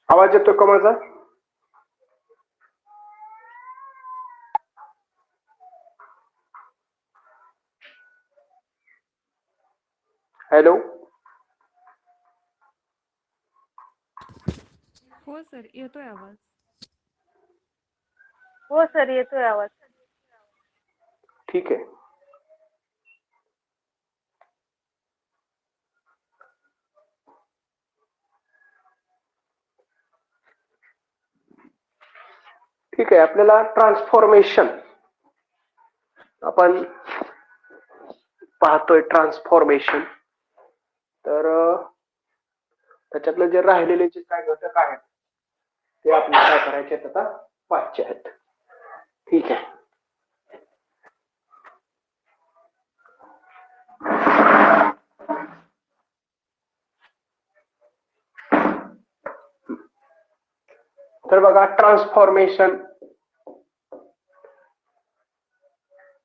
आवाज येतो का माझा? हॅलो. हो सर, येतोय आवाज. हो सर, येतोय आवाज. ठीक आहे. ठीक आहे, आपल्याला ट्रान्सफॉर्मेशन आपण पाहतोय. ट्रान्सफॉर्मेशन तर त्याच्यातले जे राहिलेले जे काय घटक आहेत ते आपल्याला काय करायचे आहेत आता पाहायचे आहेत. ठीक आहे. तर बघा, ट्रान्सफॉर्मेशन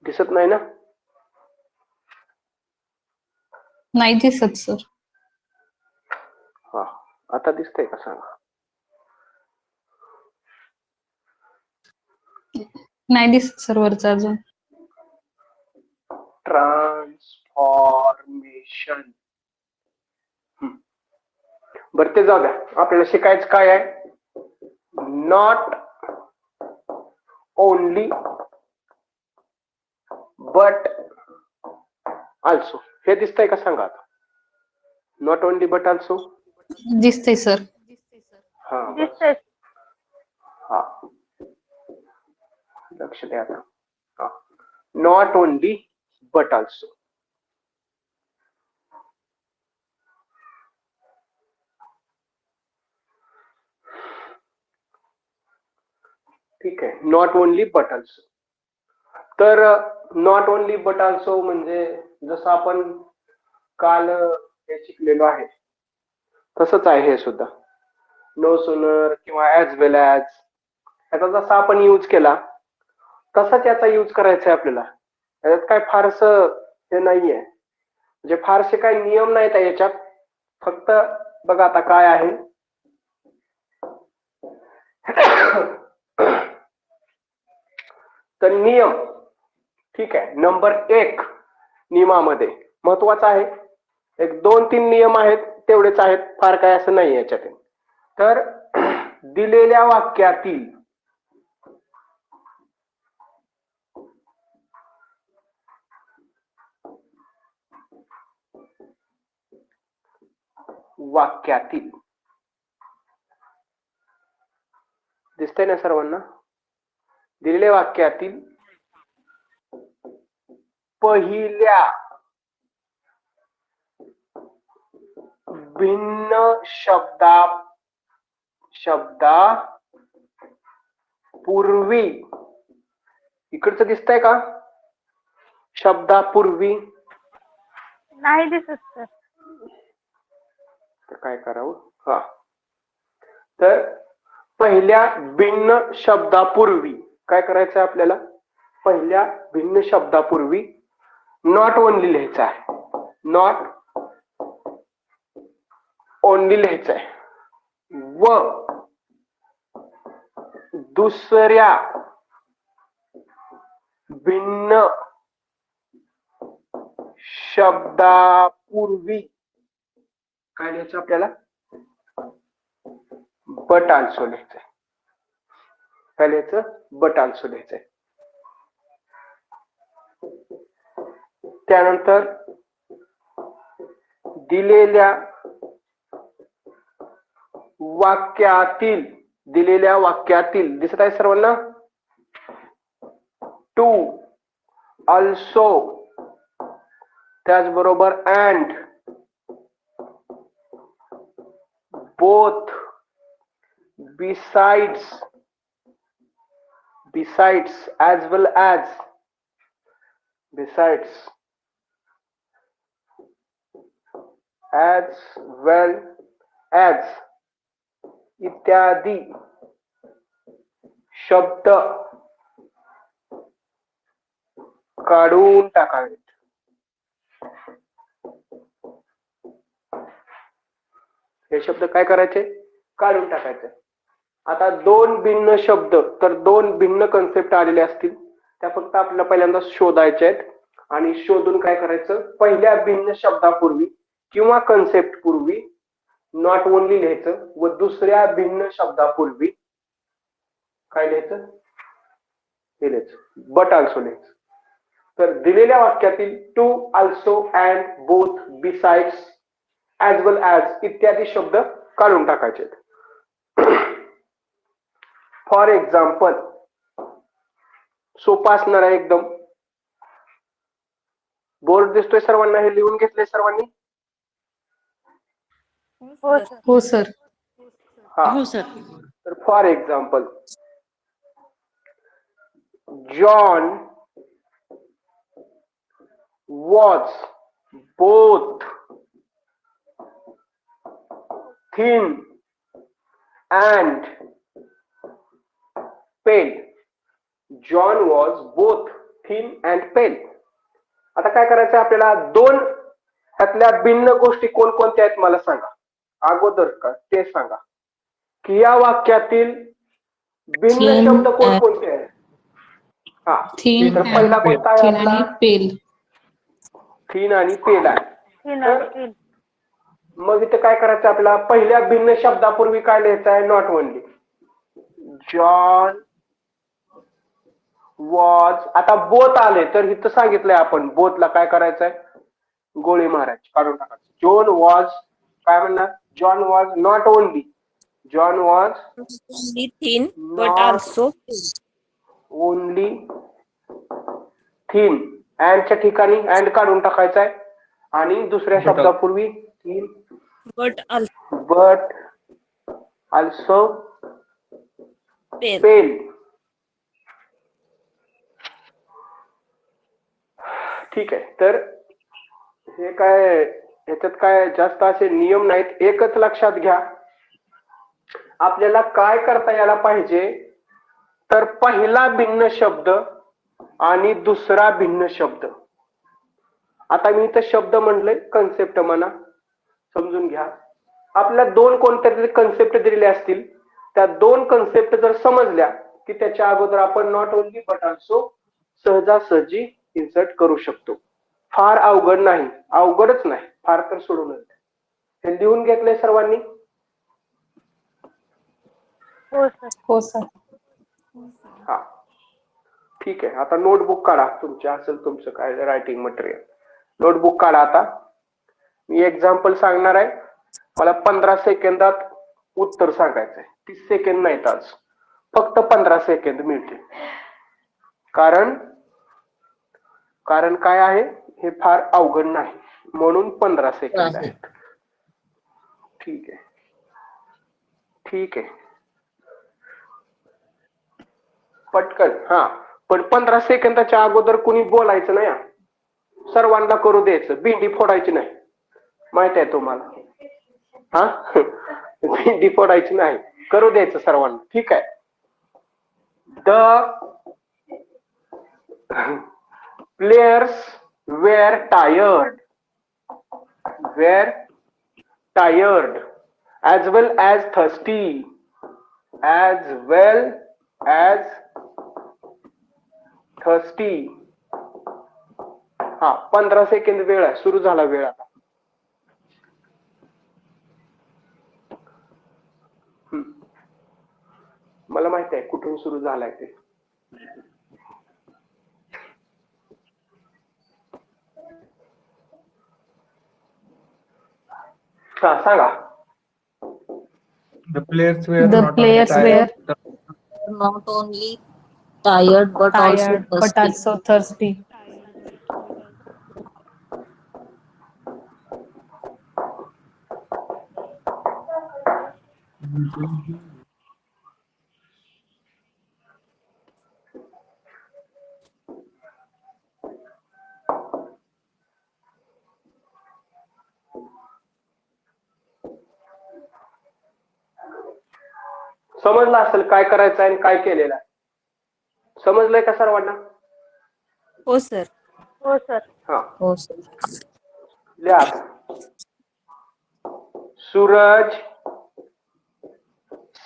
दिसत नाही ना? नाही दिसत सर. हा, आता दिसतंय का सांगा? नाही दिसत सर वरचं अजून. ट्रान्सफॉर्मेशन. बरं, ते जाऊ द्या. आपल्याला शिकायचं काय आहे? Not only but also. हे दिसतंय का सांगा आता? नॉट ओनली बट आल्सो दिसतंय सर. हा, दिसतंय. हा, लक्ष द्या आता. हा, नॉट ओनली बट आल्सो. ठीक आहे, नॉट ओनली बट आल्सो. तर नॉट ओनली बट आल्सो म्हणजे जसं आपण काल हे शिकलेलो आहे तसंच आहे हे सुद्धा. नो सूनर किंवा ऍज वेल ऍज, याचा जसा आपण यूज केला तसाच याचा यूज करायचा आहे आपल्याला. याच्यात काय फारसं हे नाहीये, म्हणजे फारसे काही नियम नाहीत याच्यात. फक्त बघा आता काय आहे. तर नियम, ठीक आहे, नंबर 1 नियमामध्ये महत्वाचा आहे. एक 2-3 नियम आहेत, तेवढेच आहेत, फार काय असं नाही याच्यात. तर दिलेल्या वाक्यातील दिसतंय ना सर्वांना? दिलेल्या वाक्यातील पहिल्या भिन्न शब्दापूर्वी, इकडचं दिसतंय का? शब्दापूर्वी नाही दिसत सर. तर काय करावं? हा, तर पहिल्या भिन्न शब्दापूर्वी काय करायचं आहे आपल्याला? पहिल्या भिन्न शब्दापूर्वी नॉट ओनली लिहायचं आहे. नॉट ओनली लिहायचं आहे व दुसऱ्या भिन्न शब्दापूर्वी काय लिहायचं आपल्याला? बट आल्सो लिहायचंय. काय लिहायचं? बट आल्सो लिहायचंय. त्यानंतर दिलेल्या वाक्यातील दिसत आहे सर्वांना? टू, अल्सो, त्याचबरोबर and, both, besides, as well as, इत्यादी शब्द काढून टाकावेत. हे शब्द काय करायचे? काढून टाकायचं. आता दोन भिन्न शब्द, तर दोन भिन्न कन्सेप्ट आलेले असतील, त्या फक्त आपल्याला पहिल्यांदा शोधायच्या आहेत आणि शोधून काय करायचं, पहिल्या भिन्न शब्दापूर्वी किंवा कन्सेप्ट पूर्वी नॉट ओनली लिहायचं व दुसऱ्या भिन्न शब्दापूर्वी काय लिहायचं, हे लिहायचं बट ऑल्सो लिहायचं. तर दिलेल्या वाक्यातील too, also, and, both, besides, as well as इत्यादी शब्द काढून टाकायचे. फॉर एक्झाम्पल, सोपा असणार आहे एकदम. बोर्ड दिसतोय सर्वांना, हे लिहून घेतले सर्वांनी? हो सर. हो सर. हा. हो सर. तर for example, John was both thin and pale. John was both thin and pale. आता काय करायचं आपल्याला, दोन ह्यातल्या भिन्न गोष्टी कोणकोणत्या आहेत मला सांगा अगोदर, का ते सांगा की या वाक्यातील भिन्न Thin शब्द कोणकोणते आहेत. हा, Thin तर पहिला कोणता आहे thin आणि आपला, पेल. थीन आणि पेल आहे. तीन आणि तीन. मग इथे काय करायचं आपल्याला, पहिल्या भिन्न शब्दापूर्वी काय लिहायचं आहे, नॉट ओनली. जॉन वॉज, आता बोथ आले तर इथं सांगितलंय आपण बोथला काय करायचंय, गोळी मारायची, काढून टाकायचं. जॉन वॉज काय म्हणणार, John was not only, John was Only thin, but Not- also only thin. अँडच्या ठिकाणी अँड काढून टाकायचा आहे आणि दुसऱ्या शब्दापूर्वी thin, but also but also pale. Pale. ठीक आहे. तर हे काय, याच्यात काय जास्त असे नियम नाहीत, एकच लक्षात घ्या, आपल्याला काय करता यायला पाहिजे, तर पहिला भिन्न शब्द आणि दुसरा भिन्न शब्द. आता मी इथं शब्द म्हणले, कन्सेप्ट म्हणा, समजून घ्या. आपल्या दोन कोणत्या तरी कन्सेप्ट दिलेले असतील, त्या दोन कन्सेप्ट जर समजल्या की त्याच्या अगोदर आपण नॉट ओनली बट ऑल्सो सहजासहजी इन्सर्ट करू शकतो. फार अवघड नाही, अवघडच नाही, फार तर सोडूनच. हे लिहून घेतलंय सर्वांनी? हो सर. हो सर. हा, ठीक आहे. आता नोटबुक काढा, तुमचे असेल तुमचं काय रायटिंग मटेरियल. नोटबुक काढा. आता मी एक्झाम्पल सांगणार आहे, मला 15 सेकंदात उत्तर सांगायचंय. 30 सेकंद नाहीत आज, फक्त 15 सेकंद मिळतील. कारण काय आहे, हे फार अवघड नाही म्हणून 15 सेकंद आहेत. ठीक आहे, ठीक आहे, पटकन. हा, पण 15 सेकंदाच्या अगोदर कुणी बोलायचं नाही, सर्वांना करू द्यायचं, भेंडी फोडायची नाही, माहित आहे तुम्हाला. हा, भेंडी फोडायची नाही, करू द्यायचं सर्वांना. ठीक आहे. The players were tired as well as thirsty, हा, 15 सेकंद वेळ आहे, सुरू झाला वेळ आता. मला माहित आहे कुठून सुरू झालाय ते. हा, सांगा. The players were The not players only were tired, Not only tired but also tired but thirsty. also thirsty. समजलं असेल काय करायचं आहे आणि काय केलेलं आहे. समजलंय का सर्वांना? हो सर. हो सर. हा, हो सर. लिहा. Suraj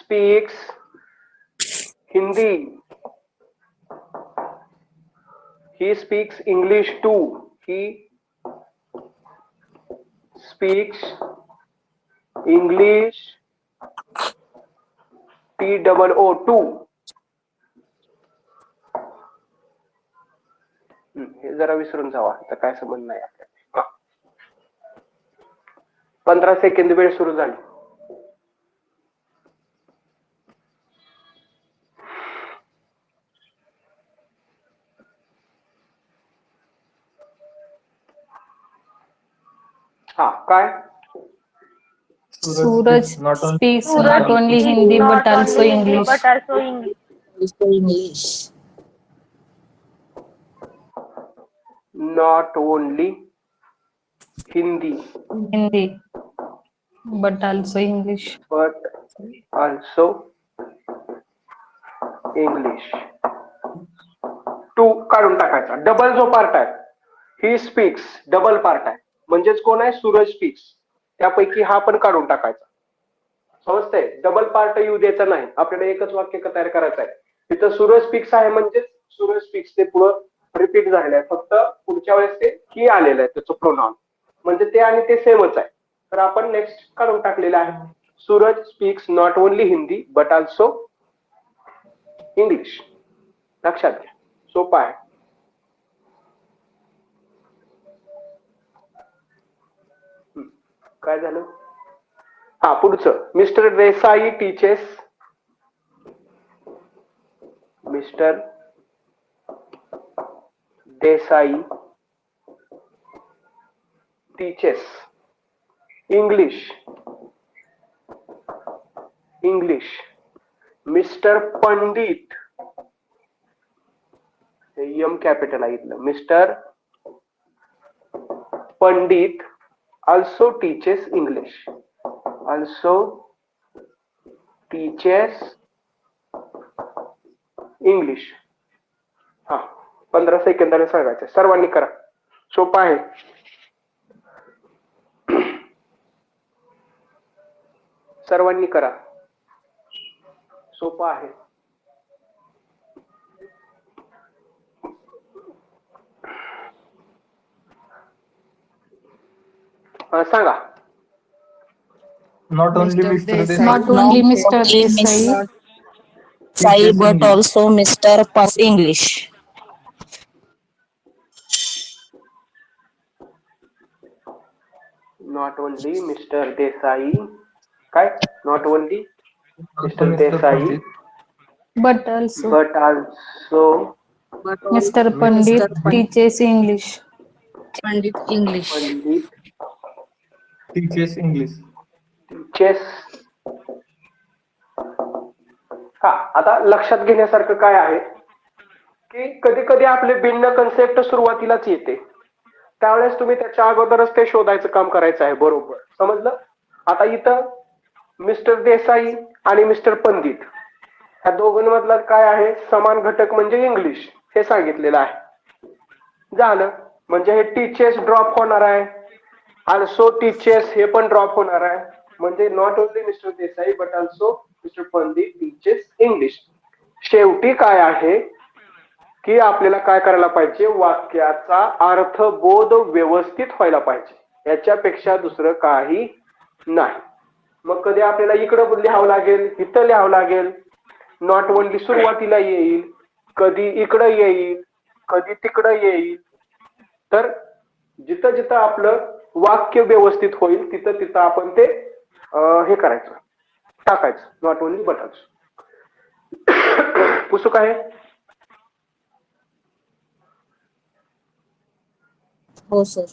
speaks Hindi. He speaks English too. He speaks English TOO. हे जरा विसरून जावा, तर काय संबंध नाही आपल्याला. 15 सेकंद वेळ सुरू झाली. हा काय Suraj not only speaks Suraj not only speaks Hindi not but also only Hindi English. but also English. Also English. not only Hindi Hindi but also English. but also English. Too काढून टाकायचा. Double जो part आहे, he speaks double part आहे, म्हणजेच कोण आहे, Suraj speaks. त्यापैकी हा पण काढून टाकायचा. समजतंय? डबल पार्ट येऊ द्यायचा नाही. आपल्याला एकच वाक्य तयार करायचं आहे. तिथं सूरज स्पीक्स आहे म्हणजे सूरज स्पीक्स ते पुढं रिपीट झालेलं आहे. फक्त पुढच्या वेळेस ते ही आलेलं आहे त्याचं प्रोनाउन, म्हणजे ते आणि ते सेमच आहे. तर आपण नेक्स्ट काढून टाकलेलं आहे. Suraj speaks not only Hindi but also English. लक्षात घ्या, सोपा आहे. काय झालं? हा पुढचं. Mister Desai teaches. Mister Desai teaches English. English. Mister Pandit, M capital आहे इथलं. Mister Pandit also teaches English. Also teaches English. हा 15 सेकंदाने सांगायचं. सर्वांनी करा, सोपा आहे. सर्वांनी करा, सोपा आहे. सांगा. not only Mr. Mr. Desai. Desai, Not only Mr. only Desai Mr. Sai teaches but English. also Mr. Pas English. Not only Mr. Desai. काय? Not only Also Mr. Desai Pandit, but also but also But Mr. also Pandit Mr. teaches English. Pandit English. Pandit teaches English. Teaches. हा आता लक्षात घेण्यासारखं काय आहे की कधी कधी आपले भिन्न कन्सेप्ट सुरुवातीलाच येते, त्यावेळेस तुम्ही त्याच्या अगोदरच ते शोधायचं काम करायचं आहे. बरोबर समजलं? आता इथं मिस्टर देसाई आणि मिस्टर पंडित ह्या दोघांमधला काय आहे, समान घटक म्हणजे इंग्लिश, हे सांगितलेलं आहे. झालं. म्हणजे हे टीचर्स ड्रॉप होणार आहे, ऑल्सो टीचर्स हे पण ड्रॉप होणार आहे. म्हणजे not only mister Desai but also mister Pandit teachers English. शेवटी काय आहे की आपल्याला काय करायला पाहिजे, वाक्याचा अर्थबोध व्यवस्थित व्हायला पाहिजे, याच्यापेक्षा दुसरं काही नाही. मग कधी आपल्याला इकडं लिहावं लागेल, इथं लिहावं लागेल. नॉट ओनली सुरुवातीला येईल, कधी इकडं येईल, कधी तिकडं येईल. तर जिथं जिथं आपलं वाक्य व्यवस्थित होईल तिथं तिथं आपण ते हे करायचं, टाकायचं. Not only but also. पुस्तक आहे. हो सर.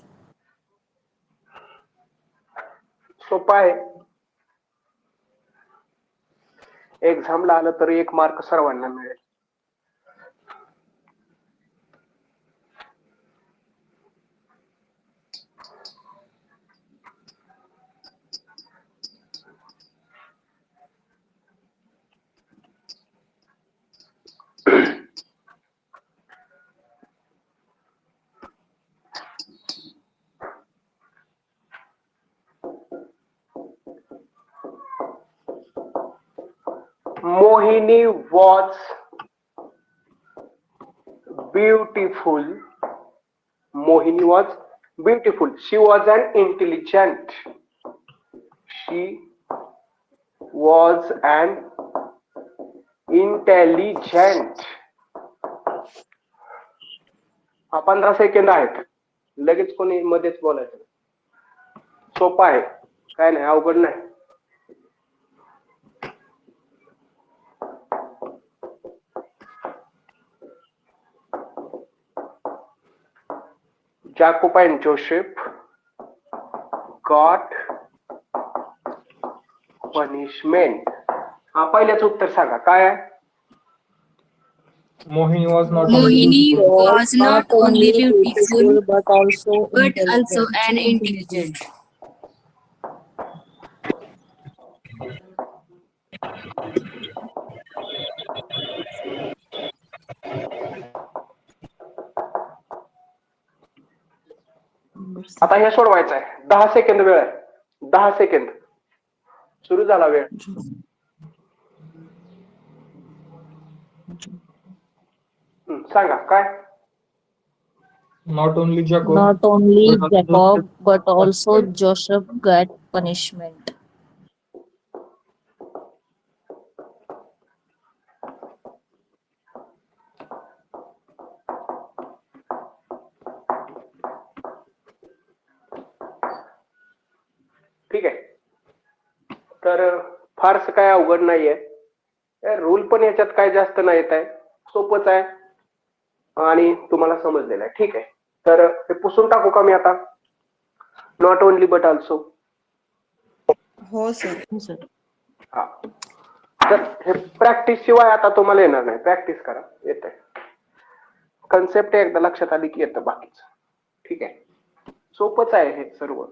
सोपा आहे. एक्झामला आलं तर 1 मार्क सर्वांना मिळेल. Mohini was beautiful. Mohini was beautiful. She was an intelligent. She was an intelligent. 15 second आहेत. लगेच कोणी मध्येच बोलायचं. सोपा आहे, काय नाही, अवघड नाही. Jacob and Joseph got punishment. हा पहिल्याच उत्तर सांगा काय आहे? Mohini was not Mohini only was not only beautiful but also but also intelligent. an intelligent. आता हे सोडवायचं आहे. 10 सेकंद वेळ आहे. 10 सेकंद सुरू झाला वेळ. सांगा काय? not only Jacob Not only but also Jacob but also Joseph. Joseph got punishment. ठीक आहे. तर फारस काय अवघड नाहीये. रूल पण याच्यात काय जास्त नाही येत आहे. सोपच आहे आणि तुम्हाला समजलेलं आहे. ठीक आहे. तर हे पुसून टाकू का मी आता? Not only but also. हो सर. हा. तर हे प्रॅक्टिस शिवाय आता तुम्हाला येणार नाही. प्रॅक्टिस करा, येत आहे. कन्सेप्ट एकदा लक्षात आली की येतं बाकीच. ठीक आहे. सोपच आहे हे सर्व.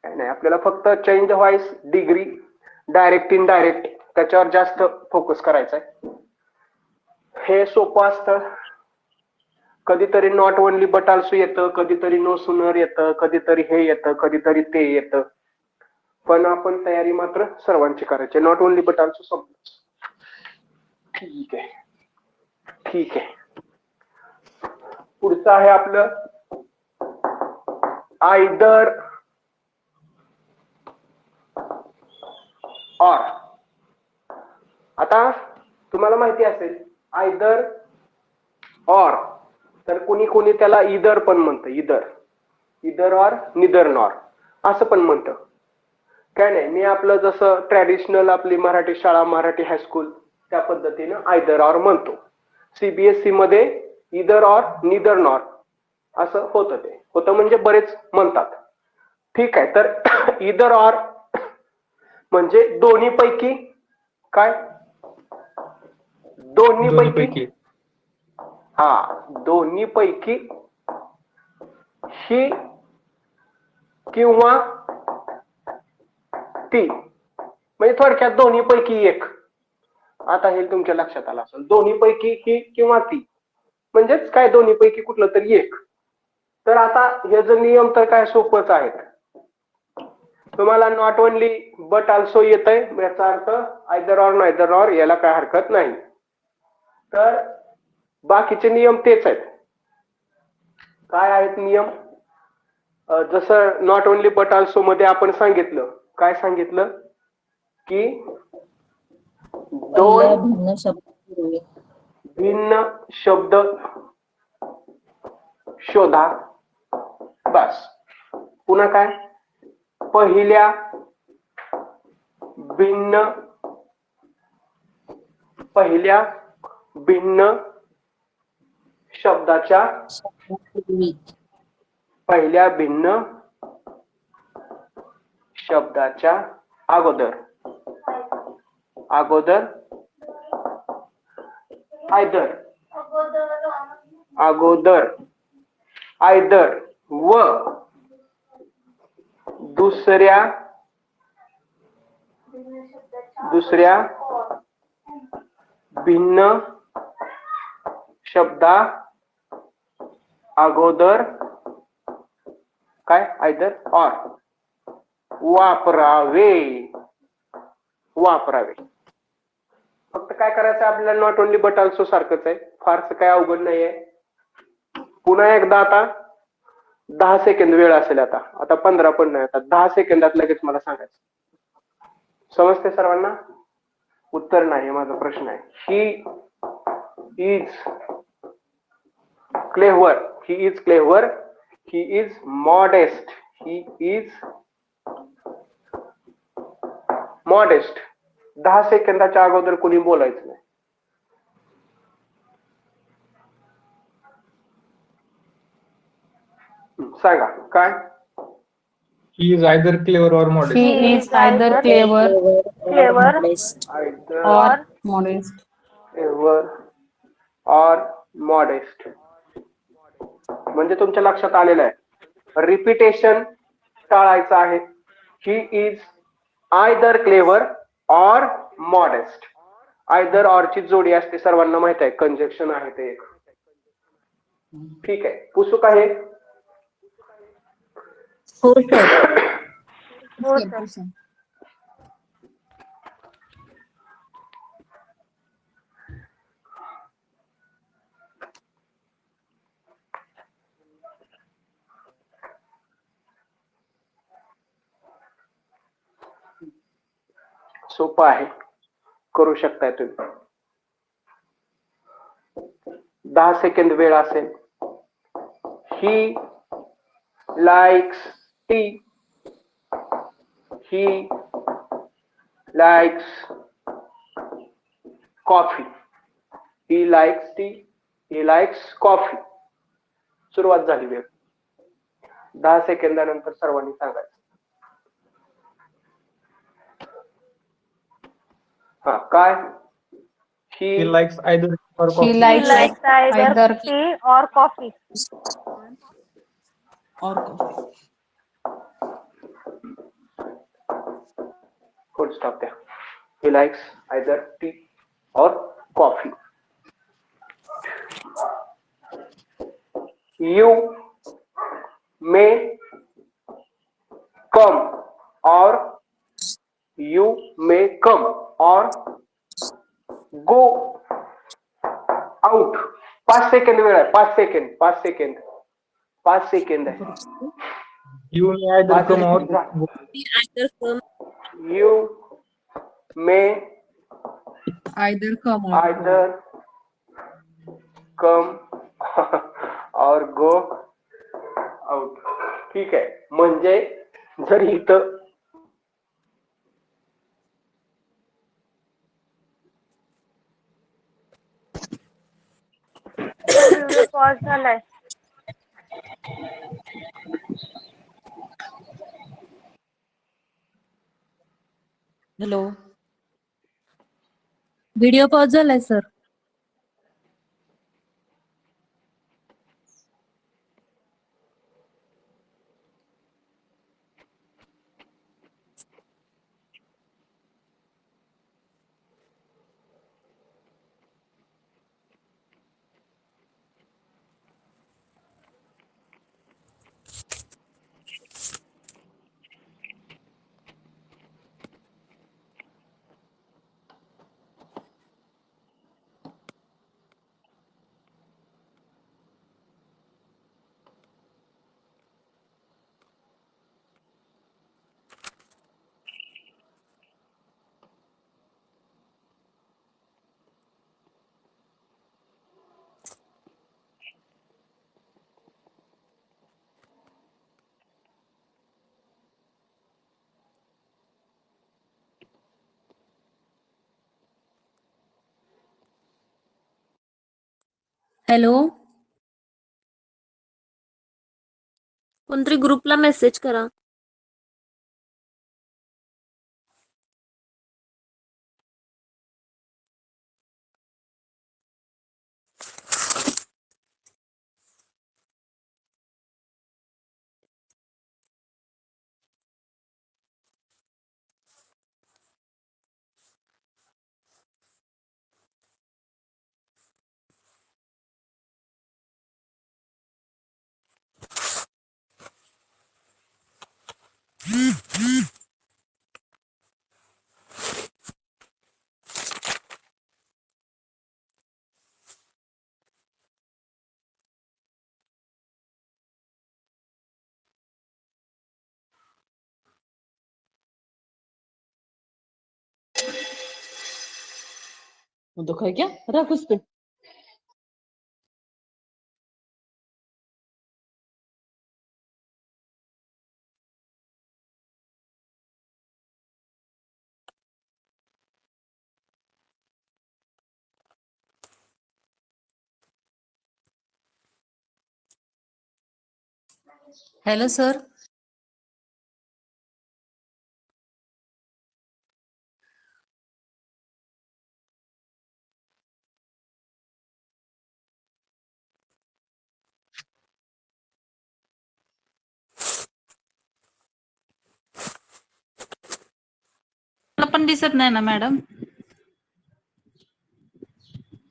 काय नाही, आपल्याला फक्त change voice, degree, direct indirect त्याच्यावर जास्त फोकस करायचा आहे. हे सोपं असतं. कधीतरी नॉट ओनली बट ऑल्सो येतं, कधीतरी नो सूनर येतं, कधीतरी हे येतं, कधीतरी ते येतं. पण आपण तयारी मात्र सर्वांची करायची. नॉट ओनली बट ऑल्सो समज. ठीक आहे. ठीक आहे. पुढचं आहे आपलं आयदर ऑर. आता तुम्हाला माहिती असेल आयदर ऑर, तर कोणी कोणी त्याला इदर पण म्हणतं. इदर ऑर, निदर नॉर असं पण म्हणतं. काय नाही, मी आपलं जसं ट्रॅडिशनल आपली मराठी शाळा, मराठी हायस्कूल त्या पद्धतीनं आयदर ऑर म्हणतो. सीबीएसई मध्ये इदर ऑर, निदर नॉर असं होतं. ते होतं म्हणजे बरेच म्हणतात. ठीक आहे. तर इदर ऑर म्हणजे दोन्ही पैकी. काय? दोन्ही पैकी. हा, दोन्ही पैकी ही किंवा ती. म्हणजे थोडक्यात दोन्ही पैकी एक. आता हे तुमच्या लक्षात आलं असेल. दोन्ही पैकी ही किंवा ती म्हणजेच काय, दोन्ही पैकी कुठलं तरी एक. तर आता हे जे नियम तर काय सोपंच आहेत. तुम्हाला नॉट ओनली बट ऑल्सो येत आहे, याचा अर्थ आयदर ऑर नायदर ऑर याला काय हरकत नाही. तर बाकीचे नियम तेच आहेत. काय आहेत नियम? जसं नॉट ओनली बट ऑल्सो मध्ये आपण सांगितलं, काय सांगितलं की पहिल्या दोन भिन्न शब्दापूर्वी भिन्न शब्द शोधा. बस. पुन्हा काय? पहिल्या भिन्न शब्दाच्या शब्दापूर्वी पहिल्या भिन्न शब्दाच्या अगोदर आयदर व दुसऱ्या भिन्न शब्दा अगोदर काय? आयदर ऑर वापरावे. फक्त काय करायचं आपल्याला नॉट ओनली बट ऑल्सो सारखंच आहे, फारसं काय अवघड नाहीये. पुन्हा एकदा आता 10 सेकंद वेळ असेल, आता आता 15 पण नाही, आता 10 सेकंदात लगेच मला सांगायचं. समजते सर्वांना? उत्तर नाही माझा प्रश्न आहे. He is clever, he is clever, he is modest, he is modest. 10 सेकंदाच्या अगोदर कोणी बोलायचं नाही. सांगा काय? He is either clever or modest. He is either clever Clever. Modest. Either or modest. clever or modest. म्हणजे तुमच्या लक्षात आलेलं आहे, रिपिटेशन टाळायचं आहे. He is either clever or modest. Either or ची जोडी असते, सर्वांना माहित आहे, कंजक्शन आहे ते एक. ठीक आहे, पुसू का हे? हो सर. हो सर. सोपं आहे, करू शकताय तुम्ही. 10 सेकंद वेळ असेल. He likes T, he likes coffee, he likes T, he likes coffee. सुरुवात झाली वेळ. 10 सेकंदानंतर सर्वांनी सांगायचं. हा काय? He he likes either or He coffee. He likes likes either either tea or coffee. Or coffee. Full stop द्या. He likes either T और कॉफी. यू मे कम और you may come or go out. 5 second वेळ आहे. 5 second, 5 second, 5 second आहे. You may either come or go. Either come. You may Either come or go. Either come or go out. ठीक आहे, म्हणजे जर इथं video pause झालाय. Hello. Video pause झालाय सर. हॅलो, कोणतरी ग्रुपला मेसेज करा. दुखाय क्या रख उस पे. Hello sir. मला पण दिसत नाही ना मॅडम.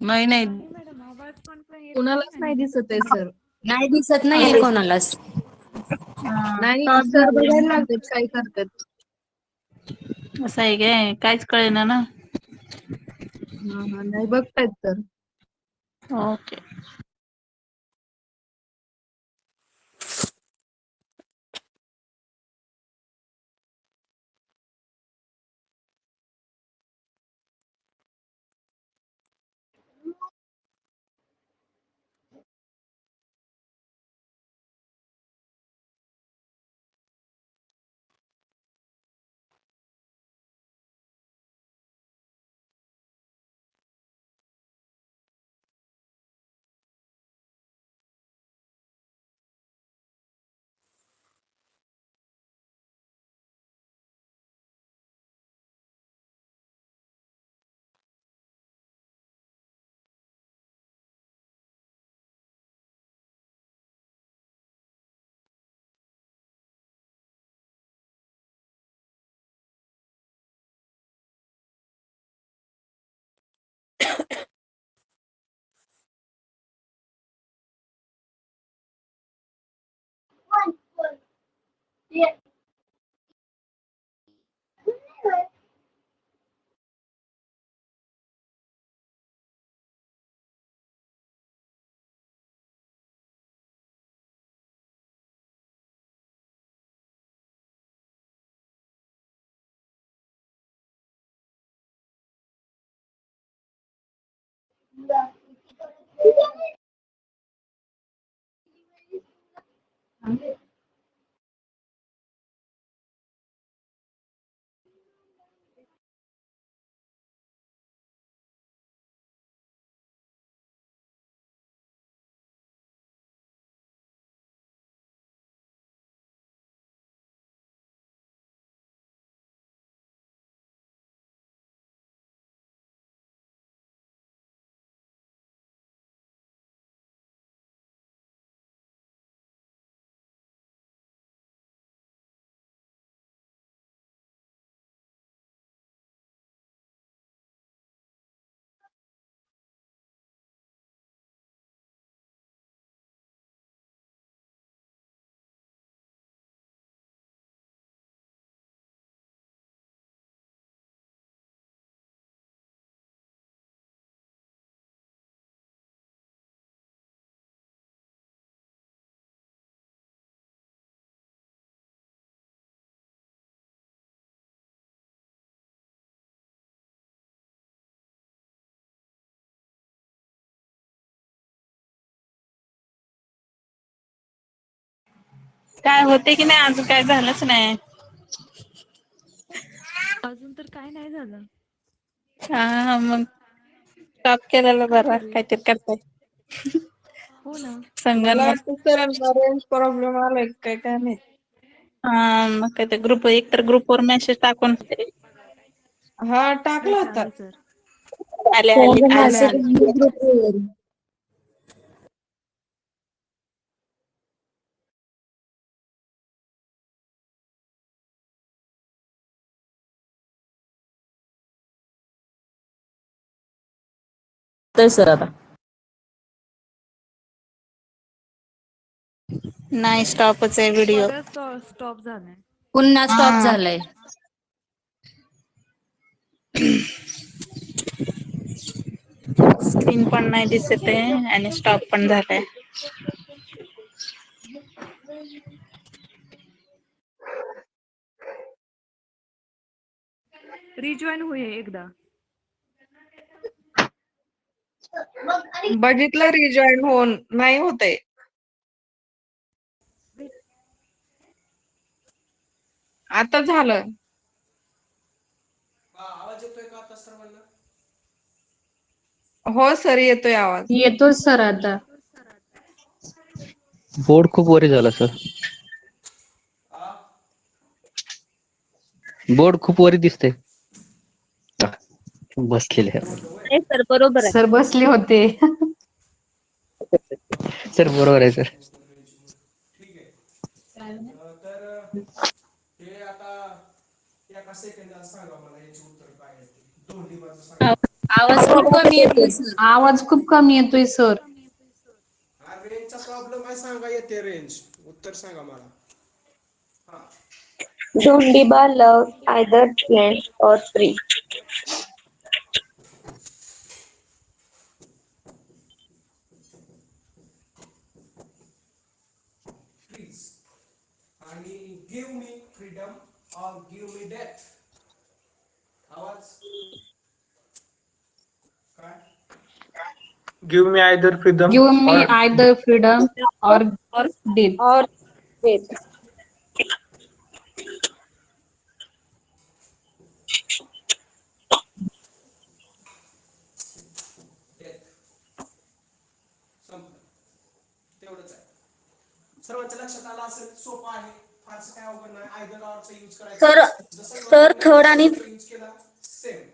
नाही नाही नाही मॅडम, आवाज पण येत कुणालाच नाही आणि दिसत आहे सर. नाही दिसत नाहीये कोणालाच. नाही टॉप सर झाले बघायला ना. लागतात काय करतात. असं आहे काय, काहीच कळेना ना. हा नाही बघतायत तर. ओके. काय होते की नाही, अजून काय झालंच नाही. अजून तर काय नाही झालं. हा मग स्टॉप केलेला काय बरं, करूया? काहीतरी करताय. हो ना. मला संगणक. वाटतं सरांना रेंज प्रॉब्लेम आलाय काय काय माहित. हा मग काय ते ग्रुप, एक तर ग्रुपवर मेसेज टाकून हा नाही टाकला होता. चालू सर. आले फोन आले आले. आले आले. मेसेज ग्रुपवर. तर सर आता नाही स्टॉपच आहे व्हिडिओ. परत स्टॉप झालाय. पुन्हा स्टॉप हा. झालाय. स्क्रीन पण नाही दिसत आहे आणि स्टॉप पण झालाय. रिजॉईन होऊया एकदा. बघितलं रिजॉईन होऊन नाही होते. आता झालं. आवाज येतोय का आता सर्वांना? हो सर येतोय आवाज. येतोच सर आता. बोर्ड खूप वरी झाला सर. बोर्ड खूप वरी दिसते. बसलेले नाही सर बरोबर आहे. सर बसले होते. सर बरोबर आहे सर. ठीक आहे. तर हे आता एका सेकंदात सांगा मला याचे उत्तर काय आहे ते. दोन्ही बाजू सांगा. आवाज खूप कमी येतोय सर. आवाज खूप कमी येतोय सर. हा रेंजचा प्रॉब्लेम आहे, सांगा येते रेंज. उत्तर सांगा मला. हा. Dhondiba loved either twins or three. Please. आणि गिव्ह मी फ्रीडम और गिव्ह मी डेथ. आवाज काय? Give me either freedom give me either freedom और डेथ. Or wait. डेथ. संपलं. तेवढंच आहे. सर्वांच्या लक्षात आलं असेल. सोपं आहे, फारसं काय अवघड नाही. आयदर ऑरचा यूज करायचा. सर थर्ड आणि यूज केला सेम.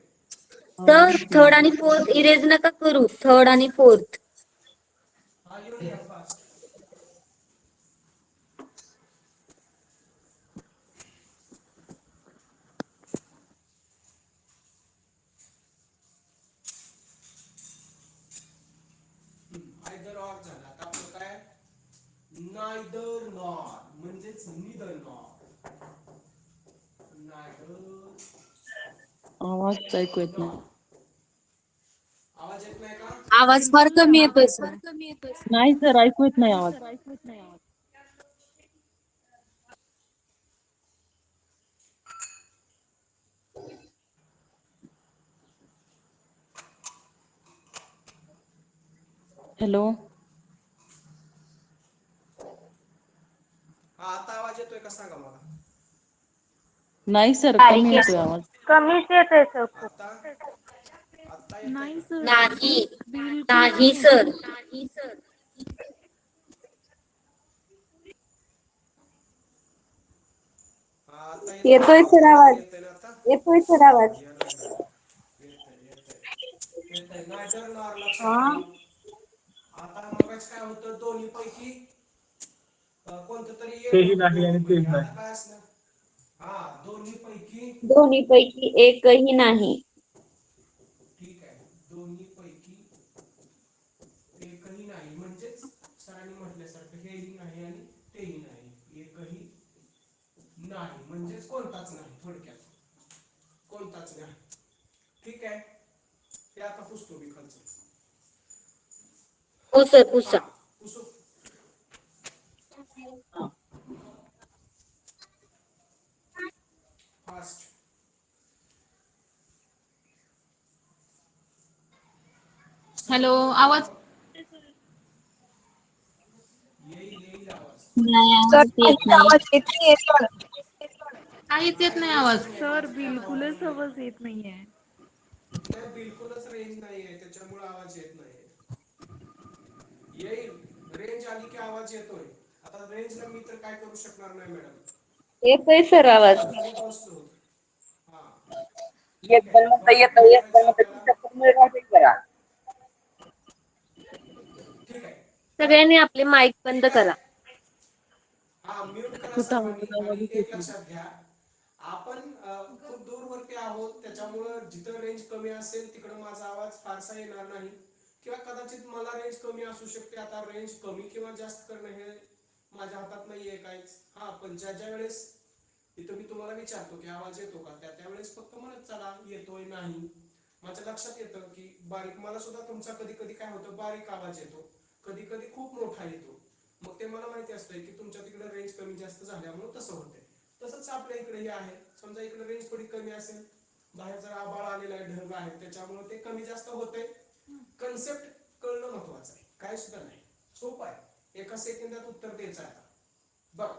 थर्ड आणि फोर्थ इरेज नका करू. थर्ड आणि फोर्थ. हा लिहून घ्या फास्ट. आयदर ऑर झाला. आता आपलं काय? नायदर नॉर म्हणजेच निदर नॉर. नायदर आवाज ऐकू येत नाही. आवाज येत नाही का? आवाज फार कमी येतोय सर. नाही सर ऐकू येत नाही आवाज. हॅलो. हा आता आवाज येतोय का सांगा मला. नाही सर कमी येतोय आवाज. कमीच येते सर खूप. आता आता येतोय नाही का? सर. नाही. बिलकुल नाही येत. सर. हा आता येतोय सर आवाज. येतोय ना आता? येतोय सर आवाज. येतोय. नायदर नॉर लक्षात ठेवा. आता मगाच काय होतं, दोन्ही पैकी कोणतं तरी एक तेही होतं नाही आणि तेही दोन्हीपैकी. आता नाही. काय असणार? हा दोन्ही पैकी. दोन्ही पैकी एकही नाही. ठीक आहे. दोन्ही पैकी एकही नाही म्हणजेच सरांनी म्हटल्यासारखं हेही नाही आणि तेही नाही. एकही नाही म्हणजेच कोणताच नाही. थोडक्यात कोणताच नाही. ठीक आहे. हे आता पुसतो मी खालचं. हो सर हा पुसा. पुसू. फास्ट. हॅलो आवाज. येईल आवाज. नाही सर आवाज येत नाही. आवाज येते पण. काहीच येत नाही आवाज. सर बिलकुलच आवाज येत नाहीये. नाही बिलकुलच रेंज नाहीये, त्याच्यामुळे आवाज येत नाहीये. येईल. रेंज आली की आवाज येतोय. आता रेंजला मी तर काय करू शकणार नाही मॅडम. येतोय सर आवाज. खाली बसतो. हा ठीक आहे. बघा काय करायचं आपल्याला. ठीक आहे. सगळ्यांनी आपले माईक बंद करा. हा म्यूट करा कुठं सर्वांनी. आवाज आणि आवाजच येत एक नाही. लक्षात घ्या, आपण खूप दूरवरती आहोत, त्याच्यामुळं जिथं रेंज कमी असेल तिकडं माझा आवाज फारसा येणार नाही. किंवा कदाचित मला रेंज कमी असू शकते. आता रेंज कमी किंवा जास्त करणं हे माझ्या हातात नाहीये काहीच. हा पण ज्या ज्या वेळेस इथं मी तुम्हाला विचारतो की आवाज येतो का, त्या वेळेस फक्त म्हणत चला येतोय नाही. माझ्या लक्षात येतं की बारीक, मला सुद्धा तुमचा कधी कधी काय होतं बारीक आवाज येतो, कधी कधी खूप मोठा येतो. मग ते मला माहिती असतंय की तुमच्या तिकडे रेंज कमी जास्त झाल्यामुळे तसं होतंय. तसंच आपल्या इकडेही आहे. समजा इकडे रेंज थोडी कमी असेल, बाहेर जर आभाळ आलेला आहे, ढग आहे, त्याच्यामुळे ते कमी जास्त होतंय. कन्सेप्ट कळणं महत्वाचं आहे, काय सुद्धा नाही, सोपं आहे, एका सेकंदात उत्तर द्यायचं आहे. आता बघ,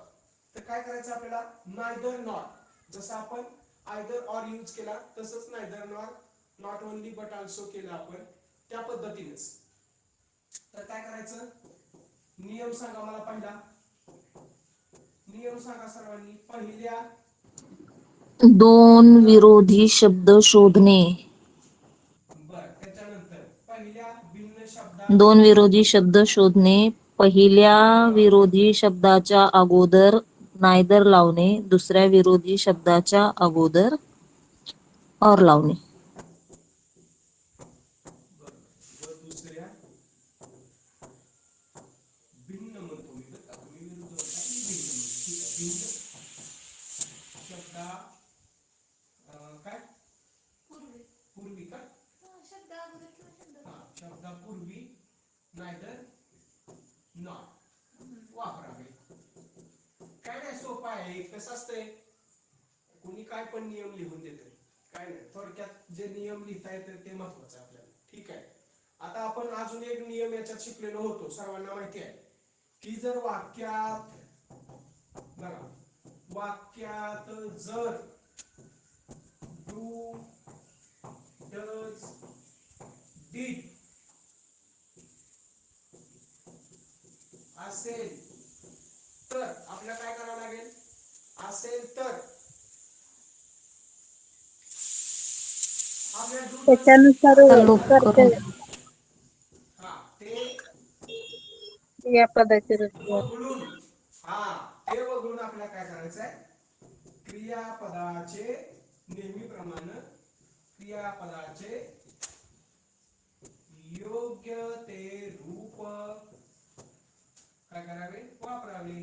तर काय करायचं आपल्याला, नायदर नॉट, जसं आपण आयदर ऑर यूज केला तसंच neither not only but also केलं आपण त्या पद्धतीनेच. तर काय करायचं, नियम सांगा मला पहिला, नियम सांगा सर्वांनी. पहिल्या दोन विरोधी शब्द शोधणे. बर, त्याच्यानंतर पहिल्या भिन्न दोन विरोधी शब्द शोधणे. पहिल्या विरोधी शब्दाच्या अगोदर नायदर लावणे. दुसऱ्या विरोधी शब्दाच्या अगोदर और लावणे. व दुसऱ्या भिन्न म्हणतो मी, बरं का, तुम्ही विरुद्ध होता, मी भिन्न म्हणतो, ठीक आहे. भिन्न शब्दा काय पूर्वी का, हा, शब्दापूर्वी नायदर नॉट वापरावे. काय नाही, सोपं आहे. कसं असतंय, कोणी काय पण नियम लिहून देते, काय नाही, थोडक्यात जे नियम लिहिता येते ते महत्वाचं आहे आपल्याला, ठीक आहे. आता आपण अजून एक नियम याच्यात शिकलेलो होतो, सर्वांना माहिती आहे की जर वाक्यात बघा, वाक्यात जर डू डज डीड असेल तर आपल्याला काय करावं लागेल, असेल तर आपल्या डू त्याच्यानुसार करते. हा ते क्रियापदाची रचना. वगळून, हा ते वगळून आपल्याला काय करायचं आहे, क्रियापदाचे नेहमीप्रमाणे क्रियापदाचे योग्य ते रूप काय करावे, वापरावे.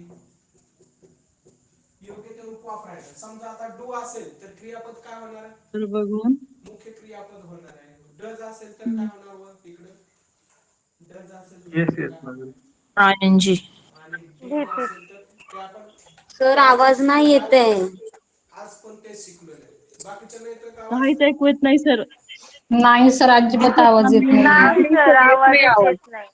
योग्य ते रूप वापरायचं. समजा आता डू असेल तर क्रियापद काय होणार आहे, तर बघून मुख्य क्रियापद होणार आहे. डज असेल तर काय होणार, व इकडे डज असेल तर येस काय येस होणार, ING. आणि डीड असेल तर ते आपण सर आवाज नाही येत आहे. आज पण ते शिकलेलं आहे. बाकीच्या नाही तर गावात काहीच ऐकू येत नाही सर. नाही सर, अजिबात आवाज येत नाही. नाही सर, आवाजच येत नाही.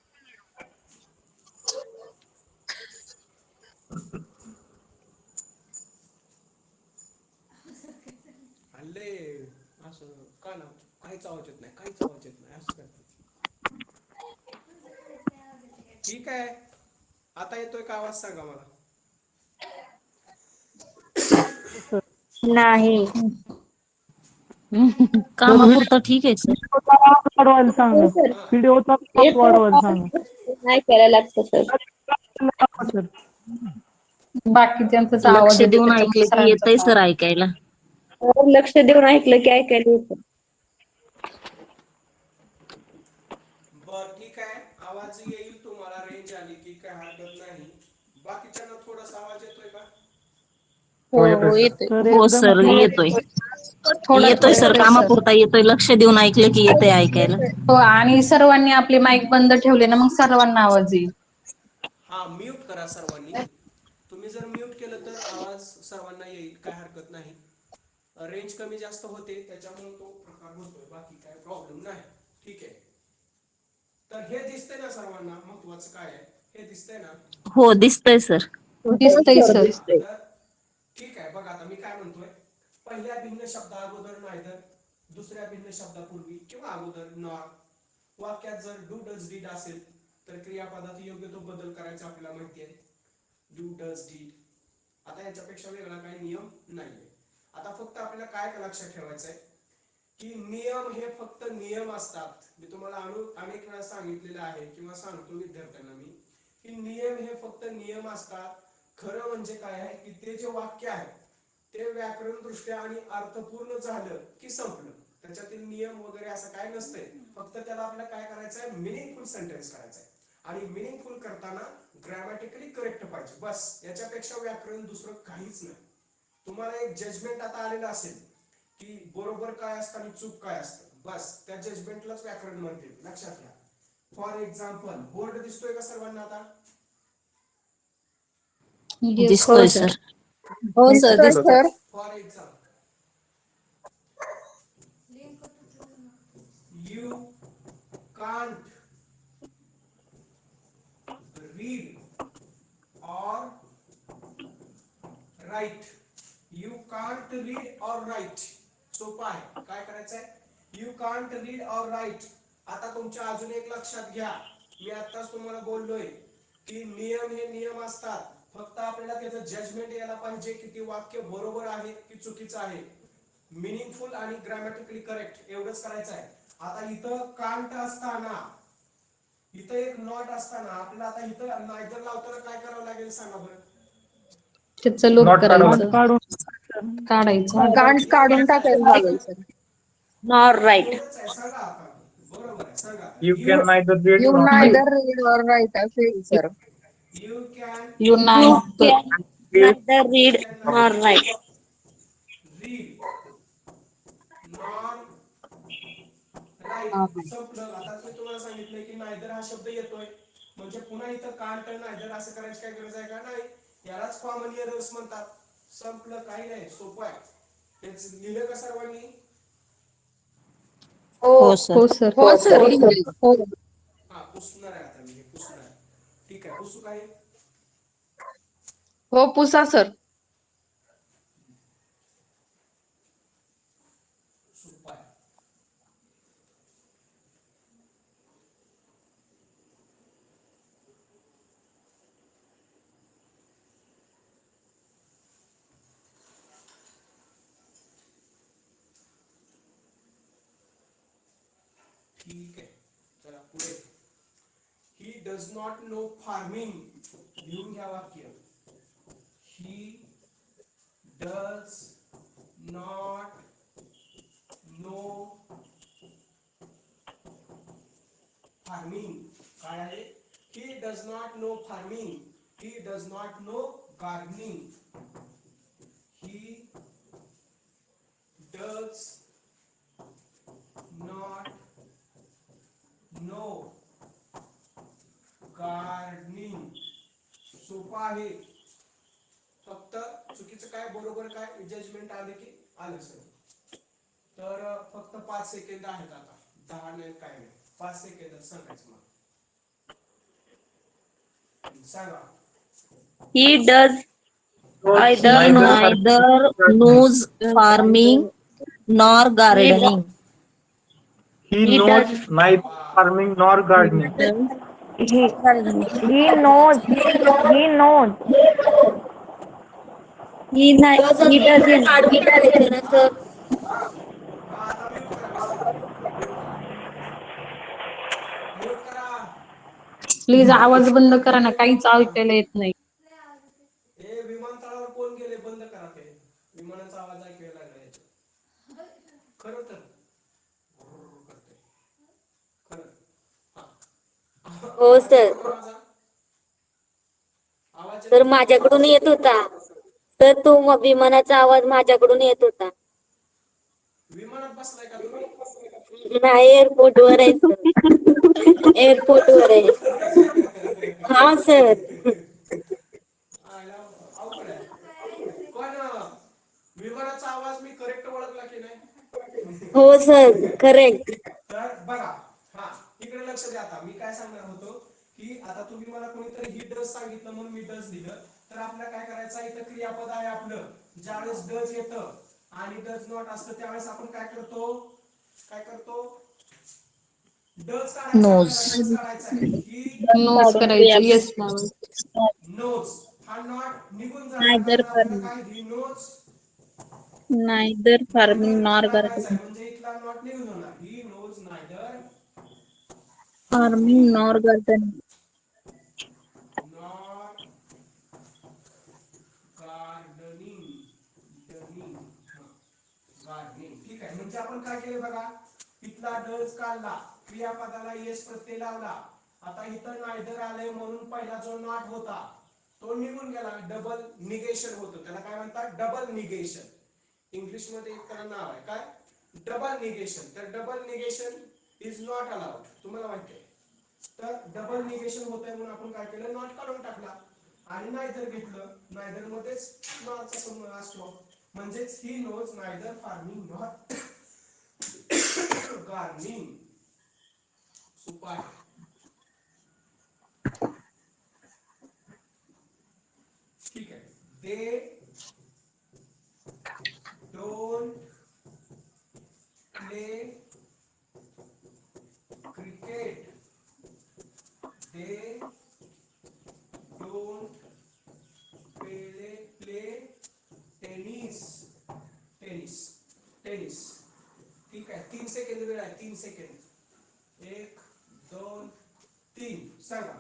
हल्ले असं का ना, काहीच आवाज येत नाही, काहीच आवाज येत नाही असं करतात. ठीक आहे, आता येतोय का आवाज, सांगा मला. नाही. कामापुरतं ठीक आहे सर. वाढवायला सांगा, हो सर, व्हिडिओचा वाढवायला सांगा. नाही करायला लागतं सर. सर बाकीच्यांचाच आवाज लक्ष येतो देऊन त्याच्यामुळे ऐकलं की येतंय सरांचा सर ऐकायला. लक्ष देऊन ऐकलं की ऐकायला येतं. बर, ठीक आहे, आवाज येईल तुम्हाला, रेंज आली की काय हरकत नाही. बाकीच्यांना थोडासा आवाज येतोय का, हो हो येतोय येतोय. सर. हो सर, येतोय. थोडा येतोय थोडा सर, येतोय सर. कामापुरता येतोय. लक्ष देऊन ऐकलं की येतंय ऐकायला. हो, आणि सर्वांनी आपले माईक बंद ठेवले ना, मग सर्वांना आवाज येईल. हा म्यूट करा सर्वांनी. तुम्ही जर म्यूट केलं तर आवाज सर्वांना येईल, काय हरकत नाही. रेंज कमी जास्त होते त्याच्यामुळे तो प्रकार होतोय, बाकी काय प्रॉब्लेम नाही, ठीक आहे. तर हे दिसतंय ना सर्वांना, महत्वाचं काय आहे हे दिसतंय ना. हो दिसतंय सर. दिसतंय सर. तर ठीक आहे, बघा आता मी काय म्हणतोय, पहिल्या भिन्न शब्दा अगोदर नायदर, दुसऱ्या भिन्न शब्दापूर्वी किंवा अगोदर नॉट. वाक्यात जर डू डज डीड असेल तर क्रियापदात योग्य तो बदल करायचा आपल्याला माहिती आहे, डू डज डीड. आता याच्यापेक्षा वेगळा काही नियम नाहीये. आता फक्त आपल्याला काय लक्षात ठेवायचं आहे की नियम हे फक्त नियम असतात. मी तुम्हाला अनेक वेळा सांगितलेलं आहे किंवा सांगतो विद्यार्थ्यांना मी, की नियम हे फक्त नियम असतात. खरं म्हणजे काय आहे की ते जे वाक्य आहे ते व्याकरण दृष्ट्या आणि अर्थपूर्ण झालं की संपलं. त्याच्यातील नियम वगैरे असं काय नसतंय, फक्त त्याला आपल्याला काय करायचंय, मिनिंगफुल सेंटेन्स करायचंय. आणि मिनिंगफुल करताना ग्रॅमॅटिकली करेक्ट पाहिजे, बस. याच्यापेक्षा व्याकरण दुसरं काहीच नाही. तुम्हाला एक जजमेंट आता आलेलं असेल की बरोबर काय असतं आणि चूक काय असतं, बस त्या जजमेंटलाच व्याकरण म्हणते, लक्षात घ्या. फॉर एक्झाम्पल, बोर्ड दिसतोय का सर्वांना आता? दिसतोय सर. हो सर, दिसतंय. For example, you write. You can't read or write. सोपं आहे. काय करायचं आहे? You can't read or write. आता तुमच्या अजून एक लक्षात घ्या, मी आताच तुम्हाला बोललोय की नियम हे नियम असतात, फक्त आपल्याला त्याचं जजमेंट यायला पाहिजे की ती वाक्य बरोबर आहे की चुकीचं आहे, मिनिंगफुल आणि ग्रामॅटिकली करेक्ट, एवढंच करायचं आहे. आता इथं कांट असताना, इथं एक नॉट असताना आपल्याला आता इथं नायदर लावताना काय करावं लागेल सांगा बरं? त्याचं लोप नॉट करायचं, काढून काढायचं. कांट काढून टाकायला लागेल सर. Nor right. एवढंच आहे. सांगा आता. बरोबर आहे. सांगा. You can neither read you not write. Neither read और राईट असेल सर. यू कॅन यू नाही neither read nor write. Read nor write. संपलं. आता मी तुम्हाला सांगितलंय की नायदर हा शब्द येतोय, म्हणजे पुन्हा इथं कांट नायदर असं करायची काय गरज आहे का? नाही. यालाच कॉमन एरर्स म्हणतात. संपलं. काही नाही. सोपं आहे. तेच लिहिलं का सर्वांनी? हो सर. हो सर. हो सर. हो. हा, पुसणार आहे आता मी. हे पुसणार आहे. ठीक आहे. पुसू काय? हो पुसा सर. सोपं आहे. ठीक आहे. चला पुढे. He does not know farming. लिहून घ्या वाक्य. He does not know farming. काय आहे? He does not know farming. He does not know gardening. He does not know gardening. सोपं आहे. फक्त चुकीचं काय बरोबर काय जजमेंट आले की आलं सर. तर फक्त 5 सेकंद आहेत आता. 10 नाही, काय नाही. 5 सेकंद सांगायचं मला. सांगा. He does either neither knows farming nor gardening. He He knows does neither farming nor gardening. He knows. He knows. He नाही, ही डझन आडवी करायचं ना सर. हा, आता म्यूट करा सगळे. म्यूट करा. म्यूट करा. प्लीज आवाज बंद करा ना, काहीच ऐकायला येत नाही. हे विमानतळावर कोण गेले? बंद करा ते. विमानाचा आवाज ऐकायला लागला याच्यात. खरं तर करते. खरं. हा. हो आवाज सर. येतो का माझा? आवाज तर येतो का माझा? माझ्याकडून येत होता. तर तो विमानाचा आवाज माझ्याकडून येत होता. विमानात बसलाय का तुम्ही? नाही, एअरपोर्ट वर आहे सर. एअरपोर्ट वर आहे. हा सर. अवघड आहे. पण विमानाचा आवाज मी करेक्ट ओळखला की नाही? हो सर, करेक्ट. तर बघा. हा, इकडे लक्ष द्या. आता मी काय सांगणार होतो की आता तुम्ही मला कोणीतरी ही डज सांगितलं म्हणून मी डज दिलं. तर आपल्याला काय करायचं आहे? इथं क्रियापद आहे आपलं. ज्यावेळेस डज येतं आणि डज नॉट असतं त्यावेळेस आपण काय करतो? काय करतो? डज काढायचा. आपल्याला डज काढायचा आहे. ही नोज करायचं. Yes ma'am. नोज. हा नॉट निघून जाणार, नायदर कारण आपल्याला फार्मिंग. काय he knows neither farming neither nor टाकायचा आहे, गार्डनिंग. म्हणजे इथला नॉट निघून जाणार. He knows neither farming nor gardening. Nor gardening. डनिंग. गार्डनिंग. ठीक आहे. म्हणजे आपण काय केलं बघा, इथला डज काढला, क्रियापदाला येस प्रत्यय लावला. आता इथं नायदर आलंय म्हणून पहिला जो नॉट होता तो निघून गेला. डबल निगेशन होतं. त्याला काय म्हणतात? Double negation. इंग्लिश मध्ये एक त्याला नाव आहे. काय? Double negation. तर double negation is not allowed. तुम्हाला माहिती आहे. तर डबल निगेशन होत आहे म्हणून आपण काय केलं? नॉट काढून टाकला आणि नायदर घेतलं. नायदर मध्येच नॉटचा संबंध असतो. म्हणजेच he knows neither farming not gardening. सोपं आहे. ठीक आहे. They don't play cricket. They don't play tennis. Tennis tennis. ठीक आहे. 3 सेकंद वेळ आहे. 3 सेकंद. 1 2 3 सांगा.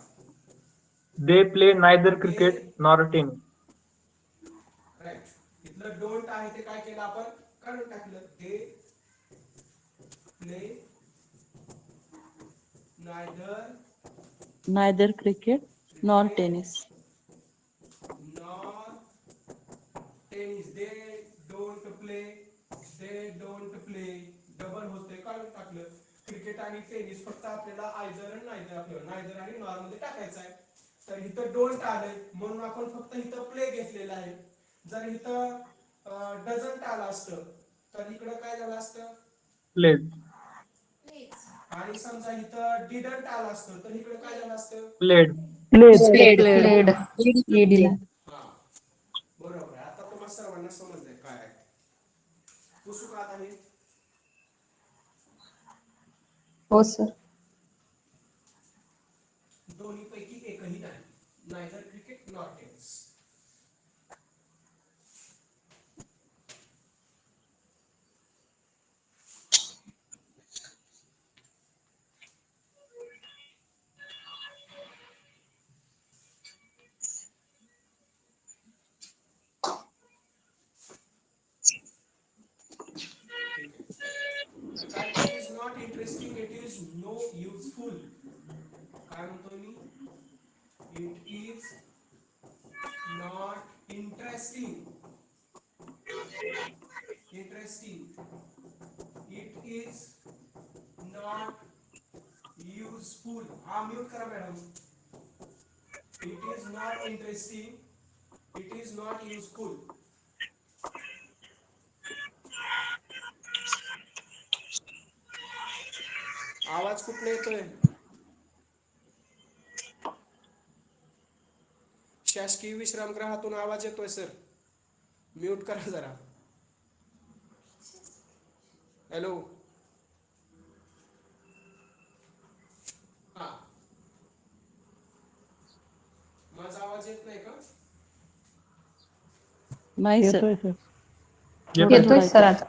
They play neither cricket nor tennis. Right. इथलं डोंट आहे ते काय केलं आपण काढून टाकलं. ते play Neither cricket nor tennis. nor tennis. They don't play. डबल होते काढून टाकलं. क्रिकेट आणि टेनिस फक्त आपल्याला आयदर आणि नायदर आपल्याला नायदर आणि नॉर मध्ये टाकायचं आहे. तर इथं डोंट आलंय म्हणून आपण फक्त इथं प्ले घेतलेलं आहे. जर इथं डझंट आलं असतं तर इकडं काय झालं असतं Played. आणि समजा इथं डिडंट आलं असतं तर इकडे काय झालं असतं Played. प्लेड ईडीला. हा बरोबर आहे. आता तुम्हाला सर्वांना समजलंय काय आहे. पुसू का आता हे हो सर. दोन्ही पैकी एकही नाही. Neither cricket nor tennis. It is not interesting. It is no useful. काय म्हणतो मी? It is not interesting. Interesting. It is not useful. हा म्यूट करा madam. It is not interesting. It is not useful. आवाज कुठला येतोय? शासकीय विश्रामगृहातून आवाज येतोय सर. म्यूट करा जरा. हॅलो. हा माझा आवाज येत नाही का? नाही सर. येतोय सर. येतोय सर आता.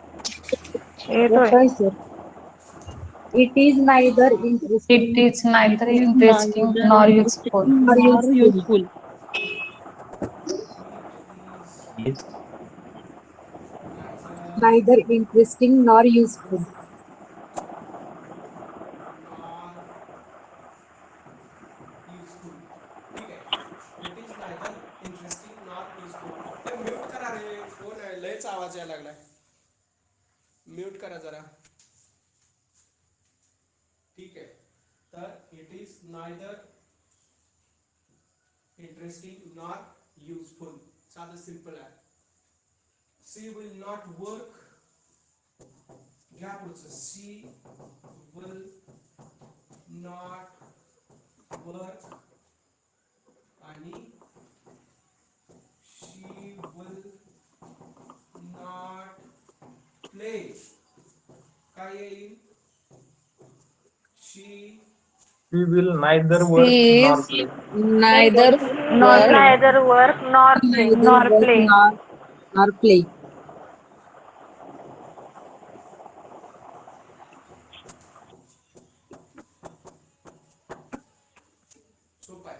येतोय sir. It is neither interesting it is neither interesting nor useful. Nor useful. Yes. neither interesting nor useful. Nor useful. ठीक आहे. It is neither interesting nor useful. हे म्यूट करा रे. कोण आहे? लयच आवाज यायला लागलाय. म्यूट करा जरा. ठीक आहे. तर it is neither interesting nor useful. साधं सिंपल आहे. She will not work. घ्या पुढचं. सी विल नॉट वर्क आणि शी विल नॉट प्ले. काय येईल? शी He will neither work He nor is play. Neither Neither work nor play. nor play. सोपं आहे.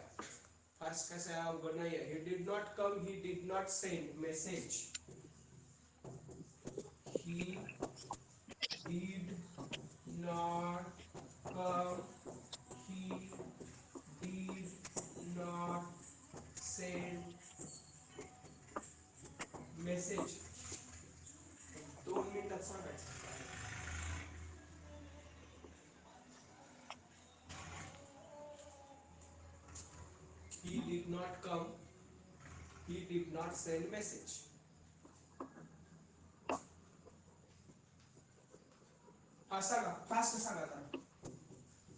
Fast कसं आहे अवघड नाही आहे. He did not come. He did not send message. He did not come. He did not send message. 2 मिनिटात सांगायचं. He did not come. He did not send message. हा सांगा. फास्ट सांगा आता.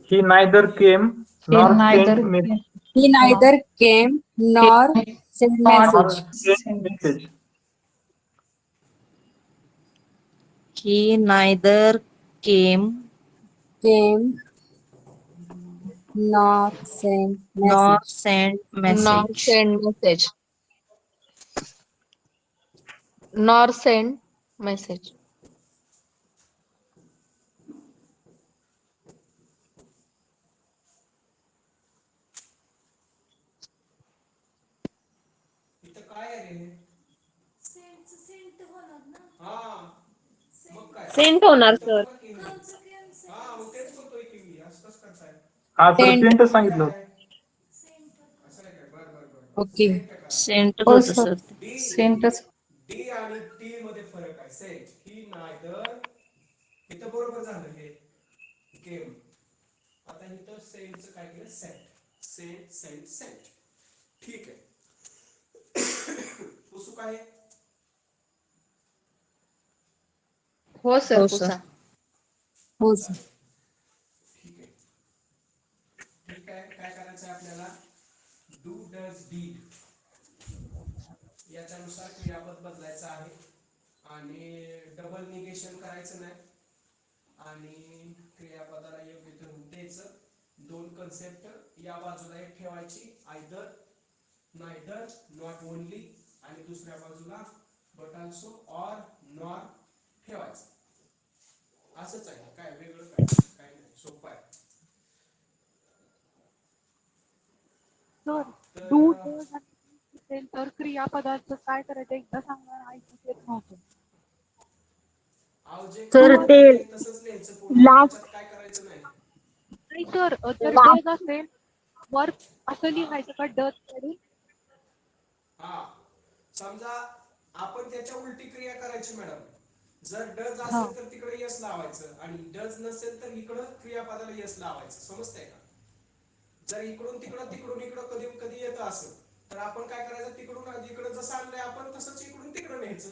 He neither came he nor neither sent message. He neither came nor sent Not message. Sent message. he neither came nor send nor message. sent Nor message. send message. Nor send message. इथं काय आहे रे? हा मग काय Saint होणार sir. हा मग तेच बोलतोय की मी असं कसं करताय हा सर Sent. सेंट सांगितलं होतं. असं नाही काय बर Okay. सेंट करा सेंटच हो होतं सर. सर. डी सेंटच. डी आणि टी मध्ये फरक आहे सेंट ही नायदर इथं बरोबर झालं हे गेम आता इथं सेंटचं काय केलं सेंट ठीक आहे पुसू काय हो सर हो पुसा. सर. हो सर. ठीक आहे ठीक आहे काय करायचं आहे आपल्याला डू डज डीड याच्यानुसार क्रियापद बदलायचं आहे आणि डबल निगेशन करायचं नाही आणि क्रियापदाला योग्य ते रूप द्यायचं दोन कन्सेप्ट या बाजूला एक ठेवायची आयदर नायदर नॉट ओनली आणि दुसऱ्या बाजूला बट ऑल्सो ऑर नॉर ठेवायचं असंच आहे काय वेगळं काय नाही सोपं आहे सर तर डू डज असेल तर क्रियापदाचं काय करायचं एकदा सांगा ऐकूच येत नव्हतं. अहो जे सर काय ते दिलंय तसंच लिहायचं पूर्ण लास्ट त्याच्यात काय करायचं नाही नाही सर जर डज असेल वर्क असं लिहायचं का डज काढून हा समजा आपण त्याच्या उलटी क्रिया करायची मॅडम जर डज हा असेल तर तिकडे यस लावायचं आणि डज नसेल तर इकडं क्रियापदाला यस लावायचं समजतंय का जर इकडून इकडं कधी कधी येतं असं तर आपण काय करायचं तिकडून इकडं जसं आणलंय आपण तसंच इकडून तिकडं न्यायचं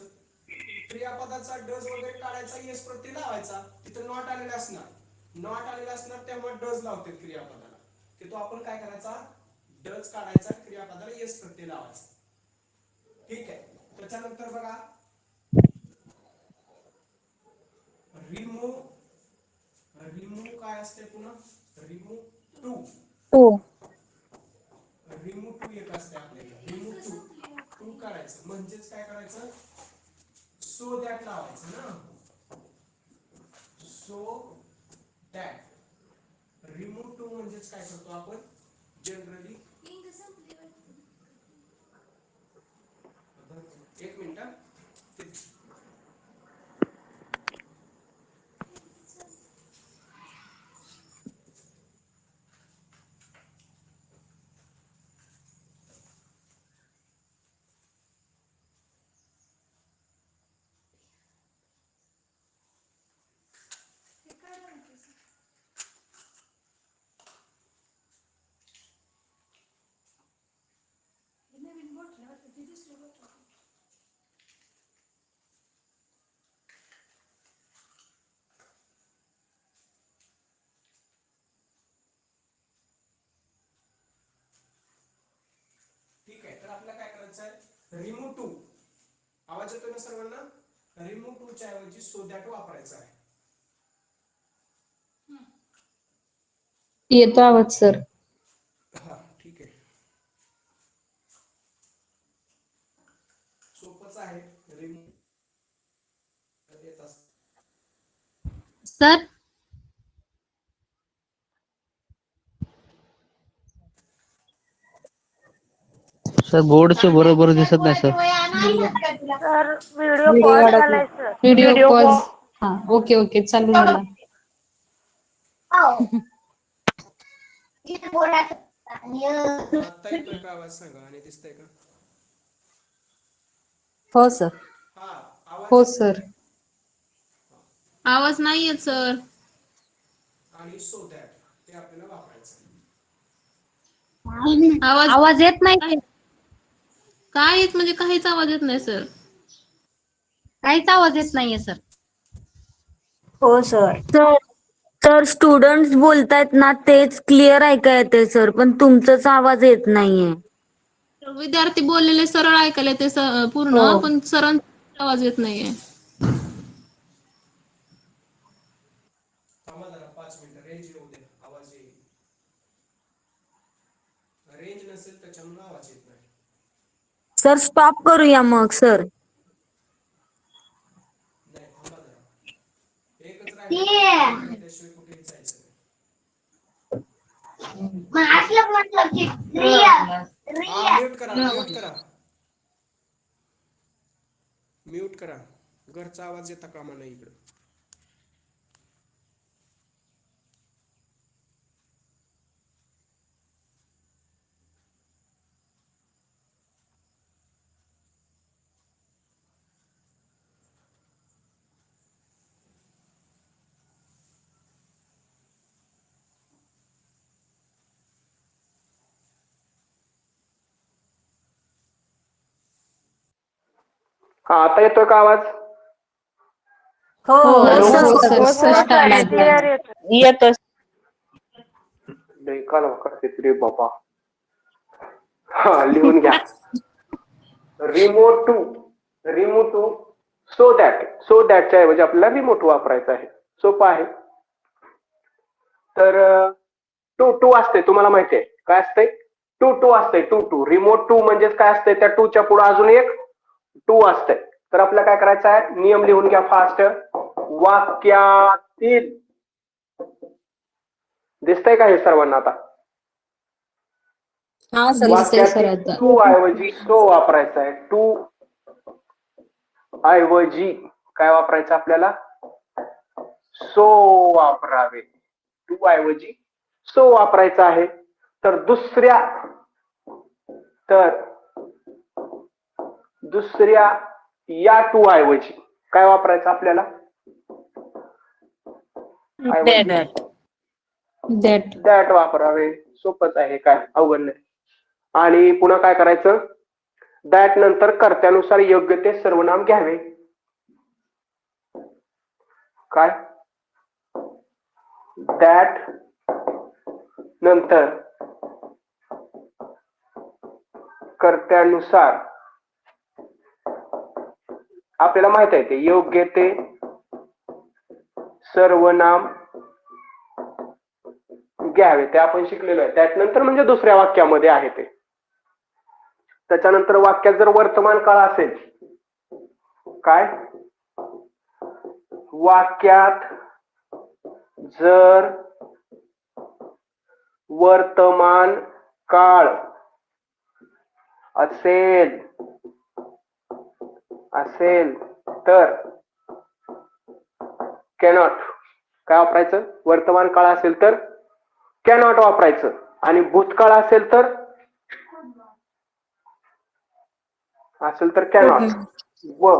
क्रियापदाचा डज वगैरे काढायचा येस प्रत्यय लावायचा तिथं नॉट आलेला असणार त्यामुळे डज लावते क्रियापदाला की तो आपण काय करायचा डज काढायचा क्रियापदाला येस प्रत्यय लावायचा ठीक आहे त्याच्यानंतर बघा रिमूव्ह काय असते पुन्हा remove too too remove too एक असते आपल्याला रिमूव्ह टू करायचं म्हणजेच काय करायचं सो दॅट लावायचं ना सो दॅट रिमूव्ह टू म्हणजेच काय करतो आपण जनरली एक मिनिट ठीक आहे तर आपल्याला काय करायचं आहे रिमूव्ह टू आवाज येतोय ना सर्वांना रिमूव्ह टू च्या ऐवजी सो दॅट वापरायचा आहे येतो आवाज सर. हा ठीक आहे सोपच आहे रिमूव्ह येत असत सर सर बोर्डचे बरोबर दिसत नाही sir. Sir video video pause अडकला. झालाय सर व्हिडिओ पॉज. हा ओके ओके चालू झाला. आता येतोय का आवाज सांगा आणि दिसतंय का हो सर. हा आवाज हो येतोय सर. आवाज नाही येत सर. आणि सो दॅट ते आपल्याला वापरायचं आवाज येत नाही. काय येत म्हणजे काहीच आवाज येत नाही सर. काहीच आवाज येत नाहीये सर. हो सर सर सर स्टुडंट्स बोलतायत ना तेच क्लिअर ऐकाय येते सर पण तुमचाच आवाज येत नाहीये विद्यार्थी बोललेले सरळ ऐकायला ते हो पूर्ण पण सरांचा आवाज येत नाहीये. 5 मिनिटं रेंज येऊ दे, आवाज येईल. रेंज नसेल त्याच्यामुळे आवाज येत नाही. सर स्टॉप करूया मग सर. नाही थांबा जरा. एकच राहिलं त्याशिवाय कुठेही जायचं नाही. म्यूट करा, म्यूट करा, म्यूट करा. घरचा आवाज येता कामा नाही इकडं. हा आता येतोय का आवाज? हो हॅलो? स्पष्ट आला. येतो. लय कालवा करते रे बाबा. हा लिहून घ्या. रिमोट टू सो दॅटच्या ऐवजी आपल्याला रिमोट वापरायचा आहे. सोपं आहे. तर टू असते, तुम्हाला माहिती आहे काय असते? टू असते. टू रिमोट टू म्हणजेच काय असते? त्या टूच्या पुढे अजून एक टू असते. तर आपल्याला काय करायचं आहे? नियम लिहून घ्या फास्ट. वाक्यातील दिसतंय का हे सर्वांना आता? हा सर दिसतंय सर वाक्यातील आता. टू ऐवजी सो वापरायचा आहे. टू ऐवजी काय वापरायचं आपल्याला? सो वापरावे. टू ऐवजी सो वापरायचा आहे. तर दुसऱ्या या टू ऐवजी काय वापरायचं आपल्याला? दॅट वापरावे. सोपच आहे, काय अवघड नाही. आणि पुन्हा काय करायचं? दॅट नंतर कर्त्यानुसार योग्य ते सर्वनाम घ्यावे. काय? दॅट नंतर कर्त्यानुसार आपल्याला माहित आहे ते योग्य ते सर्वनाम घ्यावे. ते आपण शिकलेलो आहे. त्यानंतर म्हणजे दुसऱ्या वाक्यामध्ये आहे ते. त्याच्यानंतर वाक्यात जर वर्तमान काळ असेल, काय? वाक्यात जर वर्तमान काळ असेल तर कॅनॉट काय वापरायचं? वर्तमान काळ असेल तर कॅनॉट वापरायचं. आणि भूतकाळ असेल तर कॅनॉट. व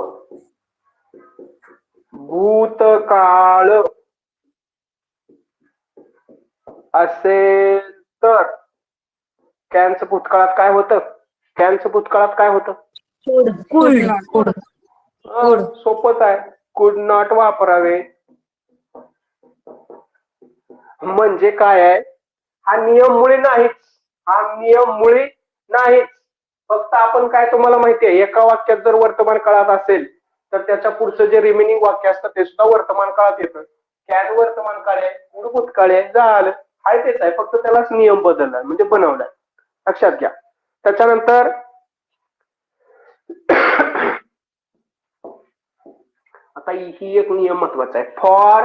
भूतकाळ असेल तर कॅनचं भूतकाळात काय होतं? सोपच आहे. कुड नॉट वापरावे. म्हणजे काय आहे? हा नियम मुळे नाहीच. फक्त आपण काय, तुम्हाला माहिती आहे, एका वाक्यात जर वर्तमान काळात असेल तर त्याच्या पुढचं जे रिमेनिंग वाक्य असतं ते सुद्धा वर्तमान काळात येतं. कॅन वर्तमान काळ आहे, कुड भूतकाळ आहे, झालं. हाय तेच आहे, फक्त त्यालाच नियम बदललाय म्हणजे बनवलाय. लक्षात घ्या. त्याच्यानंतर आता ही एक नियम महत्वाचा आहे. फॉर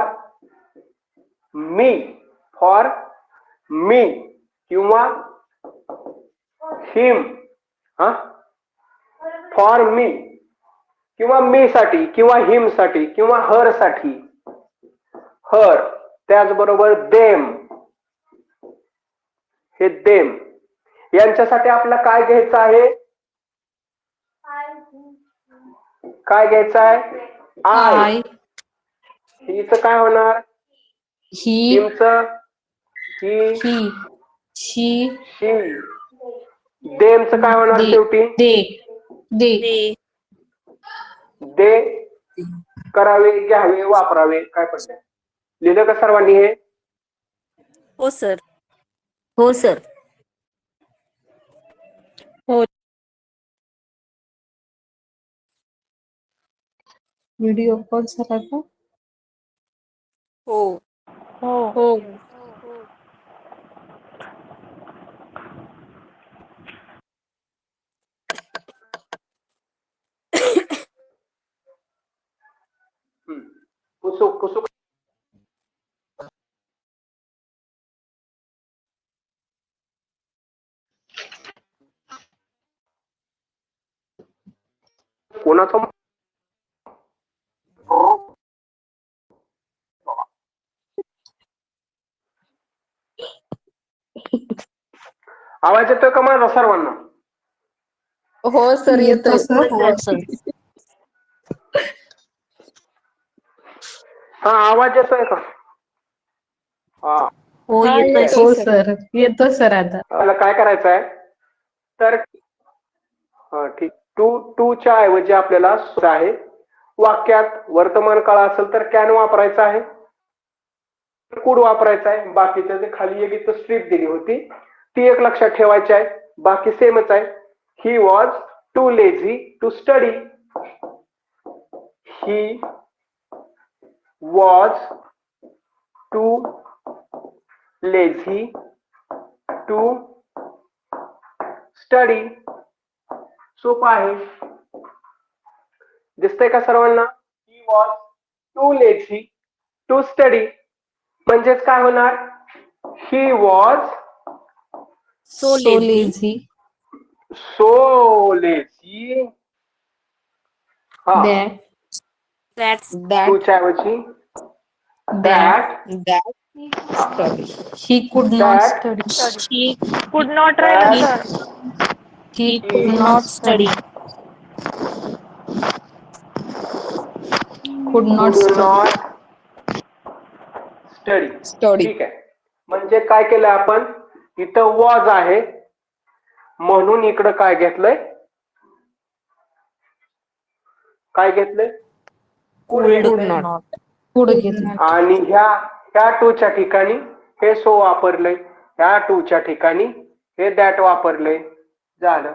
मी किंवा हिम. फॉर मी किंवा मी साठी किंवा हिम साठी किंवा हर साठी. त्याचबरोबर देम. हे देम यांच्यासाठी आपल्याला काय घ्यायचं आहे? आय. हिचं काय होणार? हिमचं ही. देमचं काय होणार शेवटी? दे. करावे, घ्यावे, वापरावे. काय पडलं? लिहिलं का सर्वांनी हे? हो सर. हो सर. व्हिडिओ कॉल झाला का? हो. हो. कुसुक कुसुक कोणाचा आवाज येतोय का माझा सर्वांना? हो सर येतोय. हो सर. हा आवाज येतोय का? हा हो हा, येतोय. येतोय हो सर. सर येतो सर आता. मला काय करायचं आहे तर हा ठीक टू च्या ऐवजी आपल्याला आहे वाक्यात वर्तमान काळ असेल तर कॅन वापरायचा आहे, कुड वापरायचा आहे. बाकीच्या जे खाली एक इथं स्ट्रीप दिली होती ती एक लक्षात ठेवायची आहे. बाकी सेमच आहे. He was too lazy to study. He was too lazy to study. सोपं आहे. दिसतंय का सर्वांना? He was too lazy to study म्हणजेच काय होणार? He was so so lazy so lazy. हा दॅट टू च्या ऐवजी that he could not that study. She could not write, that sir. He He could could not not study. study. Could not could study. not study. Study. ठीक आहे. म्हणजे काय केलं आपण इथं वॉज आहे म्हणून इकडं काय घेतलंय? काय घेतलंय? कुड घेतलंय. कुड घेतलं. आणि ह्या टूच्या ठिकाणी हे सो वापरलंय. ह्या टूच्या ठिकाणी हे दॅट वापरलंय. झालं.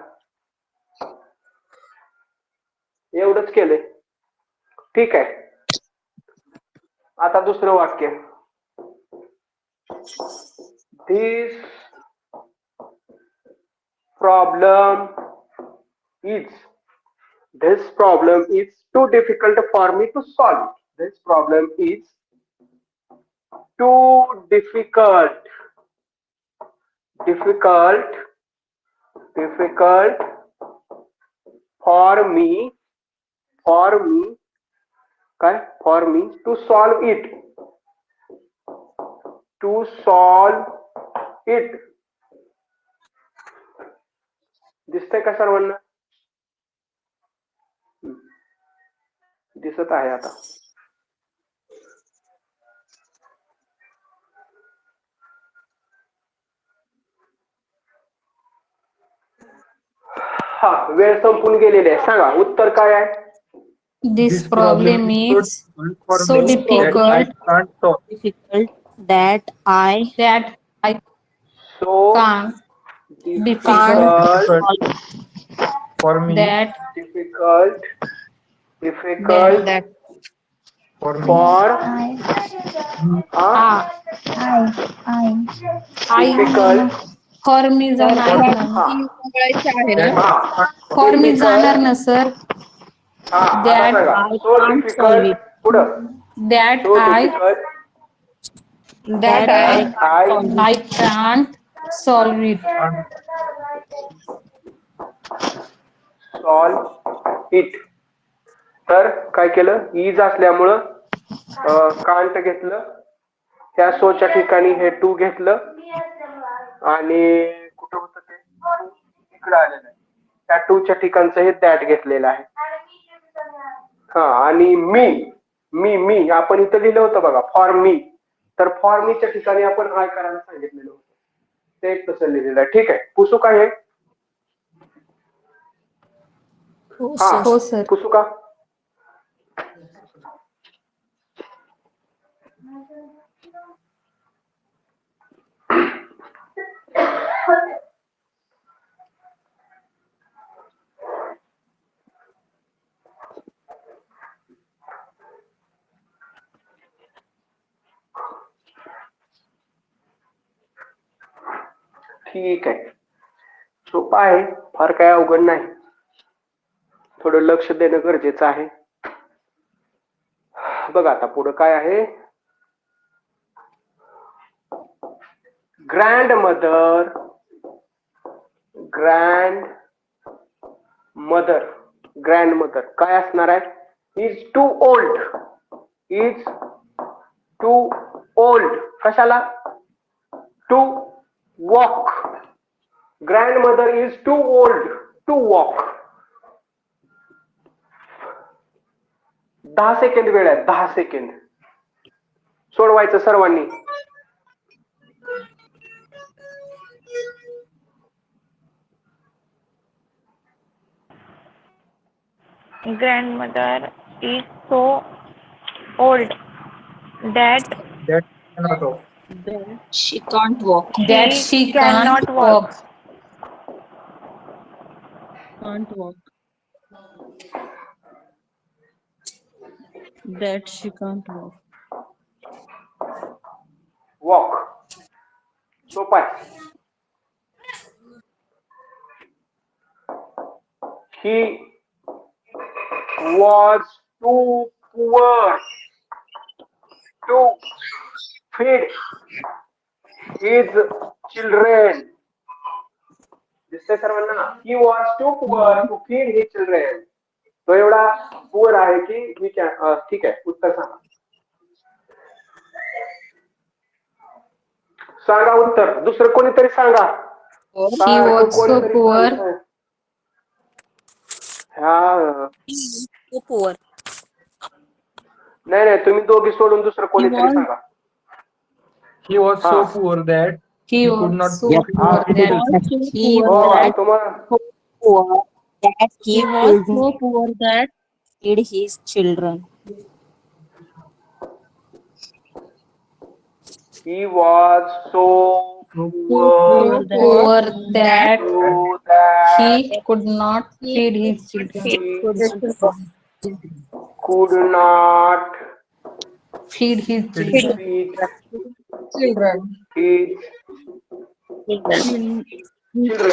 एवढंच केलंय. ठीक आहे. आता दुसरं वाक्य. This problem is too difficult for me to solve. This problem is too difficult for me to solve it. दिसतंय का सर्वांना? दिसत आहे आता. हा वेळ संपून गेलेली आहे. सांगा उत्तर काय आहे? This problem is so difficult can't solve. Difficult that I that I So can't difficult For me. that difficult that For me. for difficult for me जाणार ना. हा आहे ना. हा फॉर मी जाणार ना सर. हा आता That सांगा. I So can't solve difficult it. पुढं that so I difficult that I I can't solve it. solve it. तर काय केलं? इज असल्यामुळं कांट घेतलं. त्या सोच्या ठिकाणी हे टू घेतलं आणि कुठं होतं ते इकडं आलेलं आहे. त्या टूच्या ठिकाणचं हे दॅट घेतलेलं आहे. हा आणि मी आपण इथं लिहिलं होतं बघा फॉर मी. तर फॉर मीच्या ठिकाणी आपण आय करायला सांगितलेलं होतं. ते एक तसं लिहिलेलं आहे. ठीक आहे. पुसू का हे? हो सर. पुसू का? ठीक आहे, सोपं आहे, फार काय अवघड नाही. थोडं लक्ष देणं गरजेचं आहे. बघा आता पुढं काय आहे. ग्रँड मदर काय असणार आहे. इज टू ओल्ड कशाला. To walk. Grand mother is too old to walk. 10 second वेळ आहे. 10 सेकंद सोडवायचं सर्वांनी. Grandmother is so old that She can't walk. that she cannot walk. Can't walk. That she can't walk. Walk सोपं आहे. He was too poor to feed his children. दिसतंय सर्वांना. He was too poor to feed his children. तो एवढा poor आहे की ठीक आहे. उत्तर सांगा. सांगा उत्तर. दुसरं कोणीतरी सांगा. He was so poor. नाही तुम्ही दोघी सोडून दुसरं कोणीतरी सांगा. He was so poor that He he could was not so feed poor his that He तुम्हाला was so poor that feed his children. He was so poor that that he could not feed his children. could not Feed his feed children. his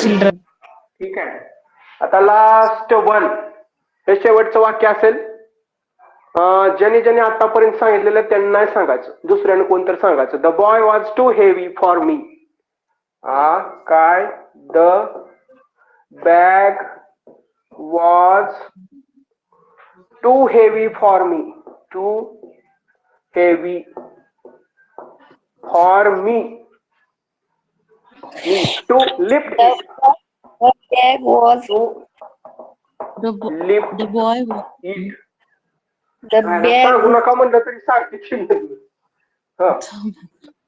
children. ठीक आहे. आता last one हे शेवटचं वाक्य असेल. ज्यांनी आतापर्यंत सांगितलेलं त्यांना नाही सांगायचं. दुसऱ्यानं कोणतरी सांगायचं. The boy was too heavy for me. काय. The bag was too heavy for me. Too heavy for me. To lift The bag was The boy was it. the bag सांगू नका म्हणलं तरी सांगते.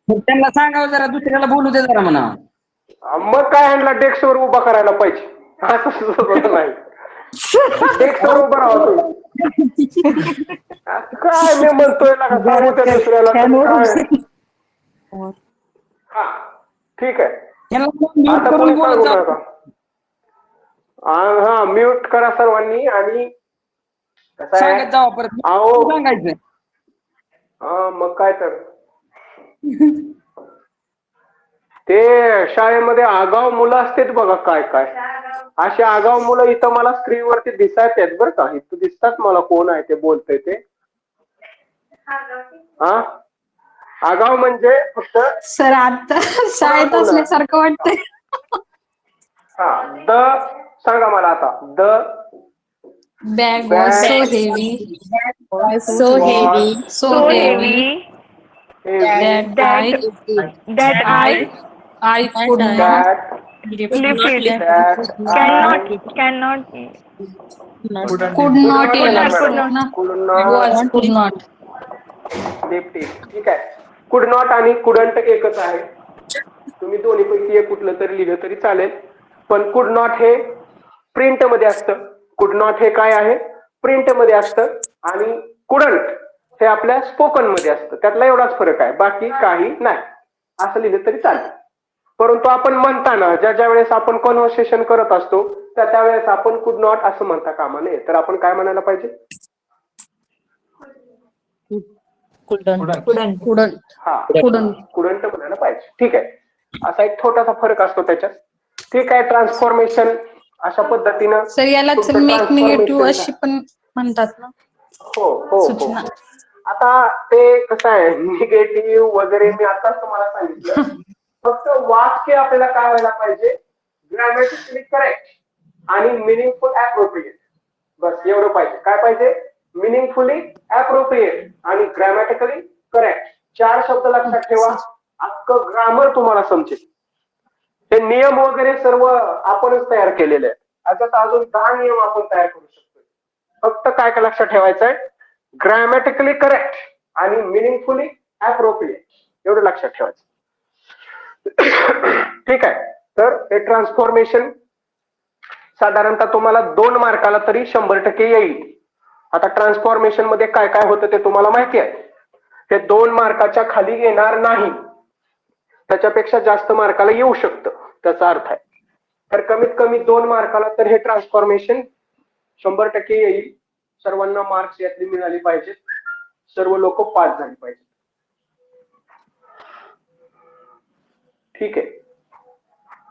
त्यांना सांगावं जरा, दुसऱ्याला बोलू दे जरा म्हणा. मग काय ह्यांना डेस्कवर उभा करायला पाहिजे. असं सुद्धा नाही. डेस्कवर उभं राहावं. काय मी म्हणतोय ना का सांगू त्या दुसऱ्याला काय. हा ठीक आहे. आता कोणी सांगू नका. हा म्यूट करा सर्वांनी. आणि कसं आहे अहो मग काय तर ते शाळेमध्ये आगाव मुलं असतात बघा. काय अशी आगाव मुलं इथं मला स्क्रीनवरती दिसत आहेत बरं का. इथं दिसतात मला कोण आहे ते बोलतंय ते. आगाव म्हणजे फक्त सर आता शाळेत असल्यासारखं वाटतंय. द सांगा मला आता. The Bag was so heavy. So heavy. So heavy. That I could not lift it. Cannot. Could not. ठीक आहे. कुड नॉट आणि कुडंट एकच आहे. तुम्ही दोन्ही पैकी एक कुठलं तरी लिहिलं तरी चालेल. पण कुड नॉट हे प्रिंट मध्ये असतं. कुड नॉट हे काय आहे. प्रिंट मध्ये असतं. आणि कुडंट हे आपल्या स्पोकन मध्ये असतं. त्यातला एवढाच फरक आहे. बाकी काही नाही. असं लिहिलं तरी चालेल. परंतु आपण म्हणताना ज्या वेळेस आपण कन्व्हर्सेशन करत असतो त्यावेळेस आपण कुड नॉट असं म्हणता कामा नये. तर आपण काय म्हणायला पाहिजे. कुडंट म्हणायला पाहिजे. ठीक आहे. असा एक छोटासा फरक असतो त्याच्यात. ठीक आहे. ट्रान्सफॉर्मेशन अशा पद्धतीनं सर यालाच तुमचं मेक निगेटिव्ह transformation अशी पण म्हणतात ना हो हो हो सूचना. आता ते कसं आहे निगेटिव्ह वगैरे मी आताच तुम्हाला सांगितलं. फक्त वाक्य आपल्याला काय व्हायला पाहिजे, ग्रॅमॅटिकली करेक्ट आणि मिनिंगफुल ऍप्रोप्रिएट. बस एवढं पाहिजे. काय पाहिजे? मिनिंगफुली ऍप्रोप्रिएट आणि ग्रॅमॅटिकली करेक्ट. 4 शब्द लक्षात ठेवा. अख्खं ग्रामर तुम्हाला समजेल. हे नियम वगैरे सर्व आपणच तयार केलेले आहेत. आता अजून 10 नियम आपण तयार करू शकतो. फक्त काय काय लक्षात ठेवायचं आहे, ग्रॅमॅटिकली करेक्ट आणि मिनिंगफुली ऍप्रोप्रिएट एवढं लक्षात ठेवायचं. ठीक आहे. तर हे ट्रान्सफॉर्मेशन साधारणतः तुम्हाला 2 मार्काला तरी 100% येईल. आता ट्रान्सफॉर्मेशन मध्ये काय काय होतं ते तुम्हाला माहिती आहे. हे 2 मार्काच्या खाली येणार नाही, त्याच्यापेक्षा जास्त मार्काला येऊ शकतं, त्याचा अर्थ आहे. तर कमीत कमी 2 मार्काला तर हे ट्रान्सफॉर्मेशन 100% येईल. सर्वांना मार्क्स यातली मिळाली पाहिजेत. सर्व लोक पास झाली पाहिजेत. ठीक आहे.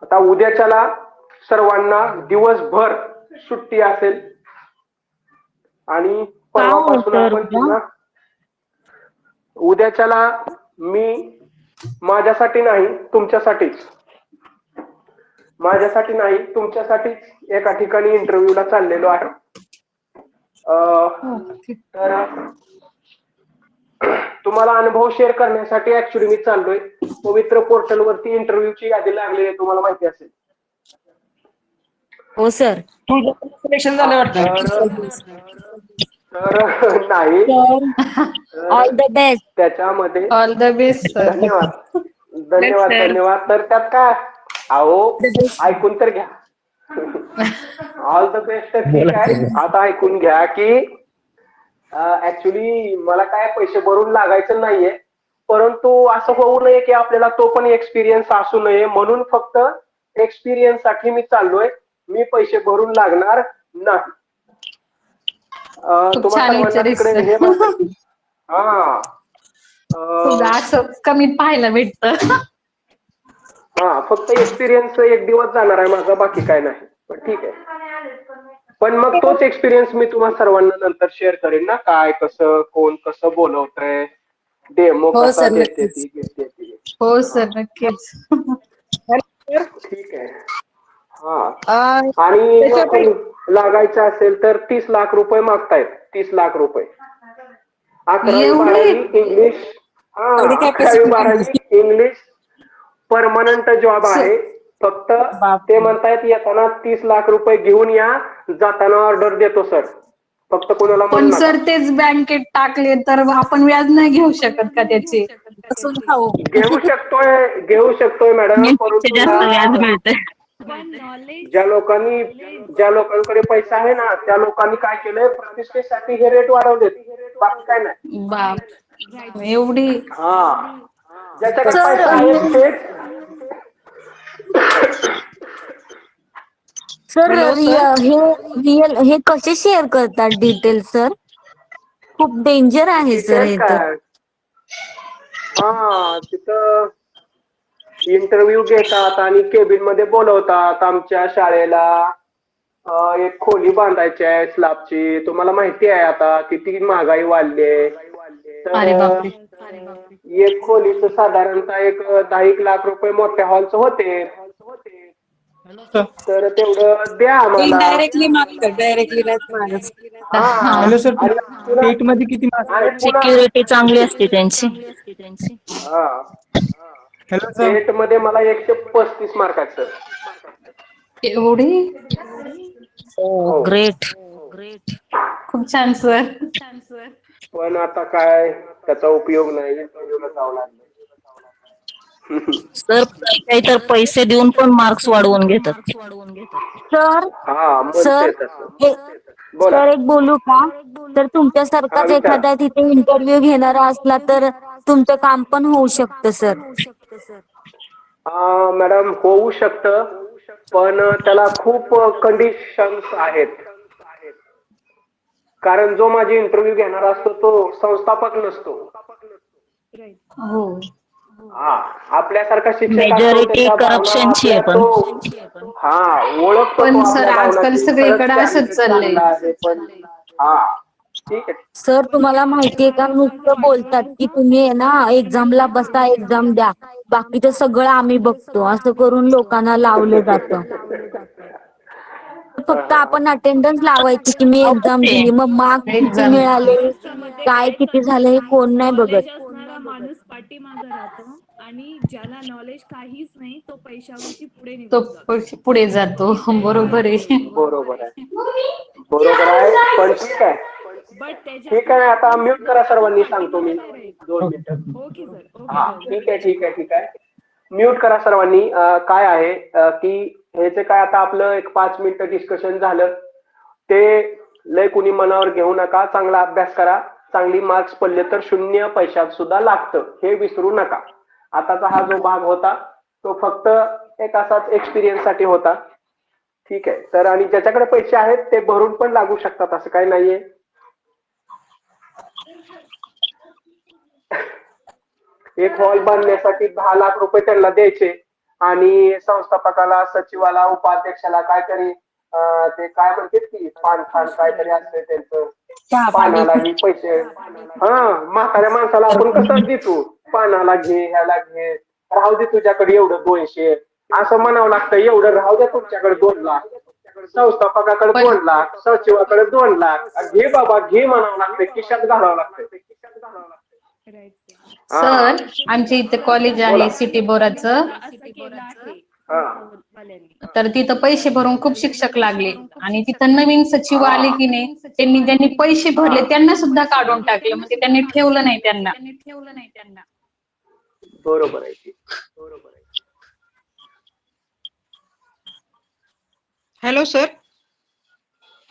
आता उद्याच्याला सर्वांना दिवसभर सुट्टी असेल आणि परवापासून आपण पुन्हा उद्याच्याला मी माझ्यासाठी नाही तुमच्यासाठीच तुमच्यासाठीच एका ठिकाणी इंटरव्ह्यूला चाललेलो आहे. तर तुम्हाला अनुभव शेअर करण्यासाठी ऍक्च्युली मी चाललोय. पवित्र पोर्टल वरती इंटरव्ह्यूची यादी लागली आहे, तुम्हाला माहिती असेल. हो सर. सिलेक्शन झालं वाटतं. तर नाही, ऑल द बेस्ट. त्याच्यामध्ये ऑल द बेस्ट सर. धन्यवाद धन्यवाद धन्यवाद. तर त्यात काय, अहो ऐकून तर घ्या. All the best. ठीक आहे. आता ऐकून घ्या की ऍक्च्युली मला काय पैसे भरून लागायचं नाहीये, परंतु असं होऊ नये की आपल्याला तो पण एक्सपिरियन्स असू नये, म्हणून फक्त एक्सपिरियन्स साठी मी चाललोय. मी पैसे भरून लागणार नाही. तुम्हाला सर्वांना हे हा असं कमीत पाहायला भेटत. हा फक्त एक्सपिरियन्स 1 दिवस जाणार आहे माझा, बाकी काय नाही. पण ठीक आहे. पण मग तोच एक्सपिरियन्स मी तुम्हाला सर्वांना नंतर शेअर करेन ना, काय कसं कोण कसं बोलवतंय, डेमो कसा देते ती घेते ती. हो सर नक्कीच. ठीक आहे. हा आणि लागायचं असेल तर 30 लाख रुपये मागतायत. 30 लाख रुपये. 11वी 12वी इंग्लिश. हा 11वी 12वी इंग्लिश परमनंट जॉब आहे. फक्त ते म्हणतायत येताना 30 लाख रुपये घेऊन या, जाताना ऑर्डर देतो सर. फक्त कोणाला पण सर तेच बँकेत टाकले तर आपण व्याज नाही घेऊ शकत का त्याचे? घेऊ शकतोय मॅडम, परंतु ज्या लोकांकडे पैसा आहे ना, त्या लोकांनी काय केलंय, प्रतिष्ठेसाठी हे रेट वाढवले, बाकी काय नाही. बाप एवढी. हा ज्याच्याकडे पैसा आहे तेच. सर हे कसे शेअर करतात डिटेल्स सर? खूप डेंजर आहे सर हे तर. हा तिथं इंटरव्ह्यू घेतात आणि केबिन मध्ये बोलवतात. आमच्या शाळेला एक खोली बांधायची आहे स्लॅबची. तुम्हाला माहिती आहे आता किती महागाई वाढली आहे. तर एक खोलीचं साधारणतः एक 10 लाख रुपये मोठ्या हॉलचं होते. तर तेवढं द्या आम्हाला. डायरेक्टली मागतात, डायरेक्टली मागत. हॅलो सर, टेट मध्ये किती मार्क्स? सिक्युरिटी चांगली असते त्यांची. हॅलो सर, टेट मध्ये मला 135 मार्काचं. एवढी? ग्रेट. खूप छान सर. पण आता काय त्याचा उपयोग नाही. इंटरव्ह्यूला जावं लागलं. सर काही तर पैसे देऊन पण मार्क्स वाढवून घेतात. सर एक बोलू का? तर तुमच्यासारखाच एखादा तिथे इंटरव्ह्यू घेणारा असला तर तुमचं काम पण होऊ शकतं सर. मॅडम होऊ शकतं, पण त्याला खूप कंडिशन्स आहेत. कारण जो माझी इंटरव्ह्यू घेणारा असतो तो संस्थापक नसतो. हो हा आपल्यासारखा शिक्षक असतो, मेजॉरिटी त्याच्या भावना करप्शनची आहे आपल्या तो ओळखतो पण तो सर आपल्या भावना आजकाल की खरंच सगळीकडे असंच कॅन्डिडेट चाललंय. चांगला आहे पण हा ठीक आहे. सर तुम्हाला माहितीये का नुसतं बोलतात की तुम्ही आहे ना एक्झामला बसा एक्झाम द्या, बाकीचं सगळं आम्ही बघतो असं करून लोकांना लावलं जातं. फक्त आपण अटेंडन्स लावायची की मी एक्झाम दिली, मग मार्क्स किती एक्झाम मिळाले काय किती झालं हे कोण नाही बघत. असणारा माणूस पाठीमागं राहतो आणि ज्याला नॉलेज काहीच नाही तो पैशावरती पुढे तो निघून जातो. पुढे जातो. बरोबर आहे. बरोबर आहे, बरोबर आहे. पण ठीक आहे, बट ठीक आहे. आता म्यूट करा सर्वांनी, सांगतो मी 2 मिनिटं. ओके सर, हा ठीक आहे, ठीक आहे, ठीक आहे. म्यूट करा सर्वांनी. काय आहे की हे जे काय आता आपलं एक 5 मिनिटं डिस्कशन झालं ते लय कुणी मनावर घेऊ नका. चांगला अभ्यास करा, चांगली मार्क्स पडले तर 0 पैशात सुद्धा लागतं हे विसरू नका. आताचा हा जो भाग होता तो फक्त एक असाच एक्सपिरियन्स साठी होता. ठीक आहे. तर आणि ज्याच्याकडे पैसे आहेत ते भरून पण लागू शकतात, असं काही नाहीये. एक हॉल बांधण्यासाठी 10 लाख रुपये त्यांना द्यायचे आणि संस्थापकाला, सचिवाला, उपाध्यक्षाला काहीतरी ते काय म्हणतात की पान काहीतरी असते त्यांचं, पानालाही पैसे. म्हाताऱ्या माणसाला आपण कसं देतो, पानाला घे, ह्याला घे, राहू दे तुझ्याकडे एवढं 200 असं म्हणावं लागतं. एवढं राहू द्या तुमच्याकडे 2 लाख, संस्थापकाकडे 2 लाख, सचिवाकडे 2 लाख, घे बाबा घे म्हणावं लागतं, खिशात घालावं लागतं. सर आमच्या इथे कॉलेज आहे सिटी बोराचं, तर तिथं पैसे भरून खूप शिक्षक लागले आणि तिथं नवीन सचिव आले की नाही, ज्यांनी पैसे भरले त्यांना सुद्धा काढून टाकलं, म्हणजे त्यांनी ठेवलं नाही त्यांना. बरोबर आहे, बरोबर आहे. हॅलो सर,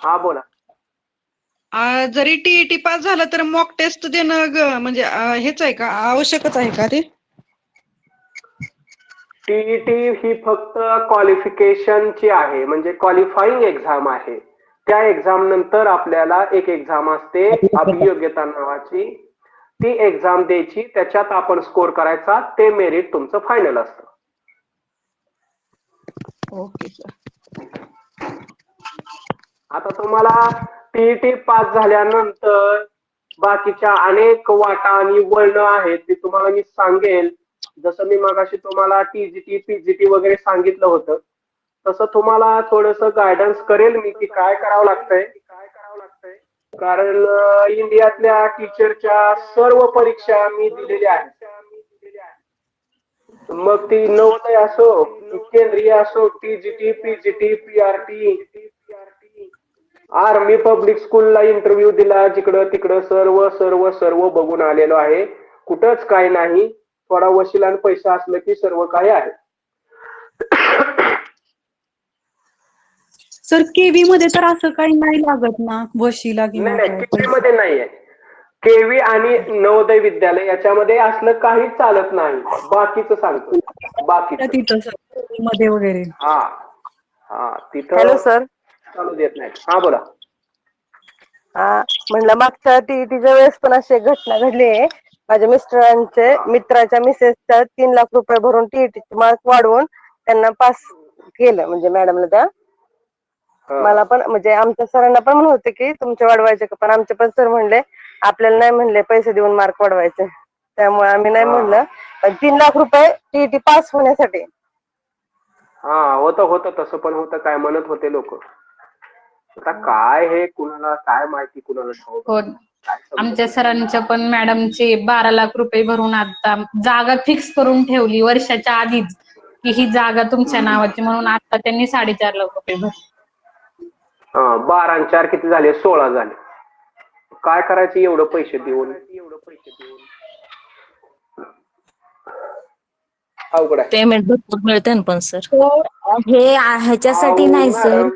हा बोला. जरी टीईटी पास झालं तर मॉक टेस्ट देणं म्हणजे हेच आहे का, आवश्यकच आहे का ते? टीईटी ही फक्त क्वालिफिकेशनची आहे, म्हणजे क्वालिफाईंग एक्झाम आहे. त्या एक्झाम नंतर आपल्याला एक एक्झाम असते अभियोग्यता नावाची, ती एक्झाम द्यायची, त्याच्यात आपण स्कोर करायचा, ते मेरिट तुमचं फायनल असतं. Okay sir. आता तुम्हाला टीईटी पास झाल्यानंतर बाकीच्या अनेक वाटा आणि वळण आहेत ते तुम्हाला मी सांगेल. जसं मी मगाशी तुम्हाला टीजीटी पीजीटी वगैरे सांगितलं होतं, तसं तुम्हाला थोडस गायडन्स करेल मी की काय करावं लागतंय. कारण इंडियातल्या टीचरच्या सर्व परीक्षा मी दिलेल्या आहेत. मग ती नवोदय असो, केंद्रीय असो, TGT PGT PRT, army public स्कूलला इंटरव्ह्यू दिला, जिकडं तिकडं सर्व सर्व सर्व बघून आलेलो आहे. कुठंच काय नाही, थोडा वशिला आणि पैसा असलं की सर्व काही आहे. सर केवी मध्ये तर असं काही नाही लागत ना, वशिला किंवा नाही, काय? केवी मध्ये नाहीये. केवी आणि नवोदय विद्यालय याच्यामध्ये असलं काही चालत नाही. बाकीचं सांगतो, बाकीचं तिथं मध्ये वगैरे. हा तिथं हॅलो सर, चालू देत नाही. हा बोला. म्हणलं मागच्या टीईटीच्या वेळेस पण अशी एक घटना घडली आहे. माझ्या मित्राच्या मिसेसच्या 3 लाख रुपये भरून टीईटीचे मार्क वाढवून त्यांना पास केलं, म्हणजे मॅडमला त्या. मला पण म्हणजे आमच्या सरांना पण म्हणत होते की तुमचे वाढवायचे का, पण आमचे पण सर म्हणले आपल्याला नाही म्हणले पैसे देऊन मार्क वाढवायचे, त्यामुळे आम्ही नाही म्हणलं. पण 3 लाख रुपये टीईटी पास होण्यासाठी. होतं तसं पण होतं, काय म्हणत होते लोक. आता काय हे कुणाला काय माहिती, कुणाला ठाऊक. हो, आमच्या सरांच्या पण मॅडमचे 12 लाख रुपये भरून आता जागा फिक्स करून ठेवली वर्षाच्या आधीच की ही जागा तुमच्या नावाची, म्हणून आता त्यांनी 4.5 लाख रुपये भरले. 12 आणि 4 किती झाले, 16 झाले. काय करायचं एवढं पैसे देऊन. अवघड आहे. पेमेंट भरपूर मिळते ना पण सर. हे ह्याच्यासाठी नाही सर,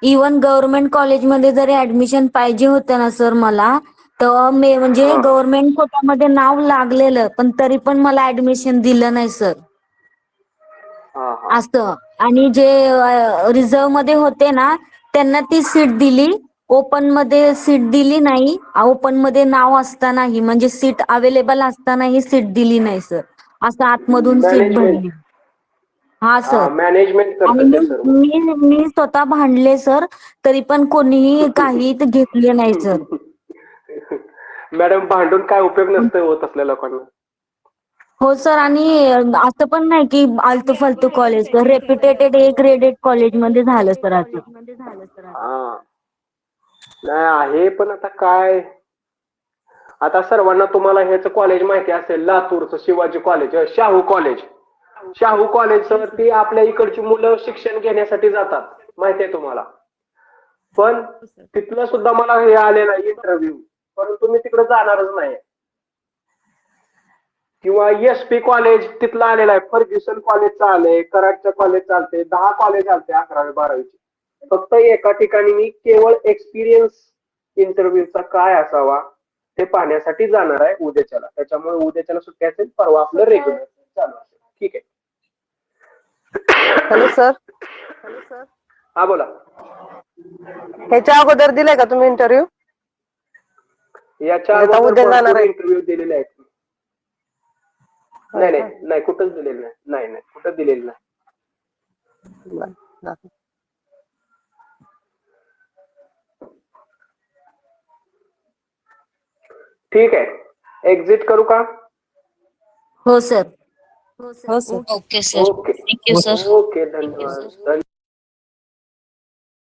इवन गव्हर्नमेंट कॉलेजमध्ये जरी ऍडमिशन पाहिजे होतं ना सर मला, तर म्हणजे गव्हर्नमेंट कोटामध्ये नाव लागलेलं, पण तरी पण मला ऍडमिशन दिलं नाही सर. असं. आणि जे रिझर्व मध्ये होते ना त्यांना ती सीट दिली, ओपन मध्ये सीट दिली नाही, ओपन मध्ये नाव असतानाही म्हणजे सीट अवेलेबल असतानाही सीट दिली नाही सर, असं आतमधून सीट मॅनेजमेंट भरली. हा सर. मॅनेजमेंट आणि करतं ते सर्व. मी स्वतः भांडले सर, तरी पण कोणीही काही घेतले नाही सर. मॅडम भांडून काय उपयोग नसतो होत असल्या लोकांना. हो सर. आणि असं पण नाही की आलतू फालतू कॉलेज, रेप्युटेटेड ए ग्रेडेड कॉलेजमध्ये झालं सर असं. हा नाही आहे, पण आता काय, आता सर्वांना तुम्हाला ह्याच कॉलेज माहिती असेल, लातूरचं Shivaji college, Shahu college. Shahu college sir, ती आपल्या इकडची मुलं शिक्षण घेण्यासाठी जातात, माहिती आहे तुम्हाला. पण तिथलं सुद्धा मला हे आलेलं आहे इंटरव्ह्यू, परंतु मी तिकडे जाणारच नाही. किंवा SP कॉलेज तिथलं आलेलं आहे, फर्ग्युसन कॉलेजचं आलंय, कराडचं कॉलेज चालते, 10 कॉलेज आलते 11वी 12वीचे. फक्त एका ठिकाणी मी केवळ एक्सपिरियन्स इंटरव्ह्यूचा काय असावा ते पाहण्यासाठी जाणार आहे उद्याच्याला. त्याच्यामुळे उद्याच्याला सुट्टी असेल, परवा आपलं रेग्युलर चालू असेल. ठीक आहे. Hello sir. हा बोला. ह्याच्या अगोदर दिलाय का तुम्ही इंटरव्ह्यू? याच्या आता अगोदर उद्या जाणार भरपूर आहे. इंटरव्ह्यू दिलेले आहेत. नाही कुठंच दिलेलं नाही. नाही कुठंच दिलेलं नाही. ठीक आहे, एक्झिट करू का? हो सर. हो sir. Okay sir. Okay thank you sir. Okay, धन्यवाद.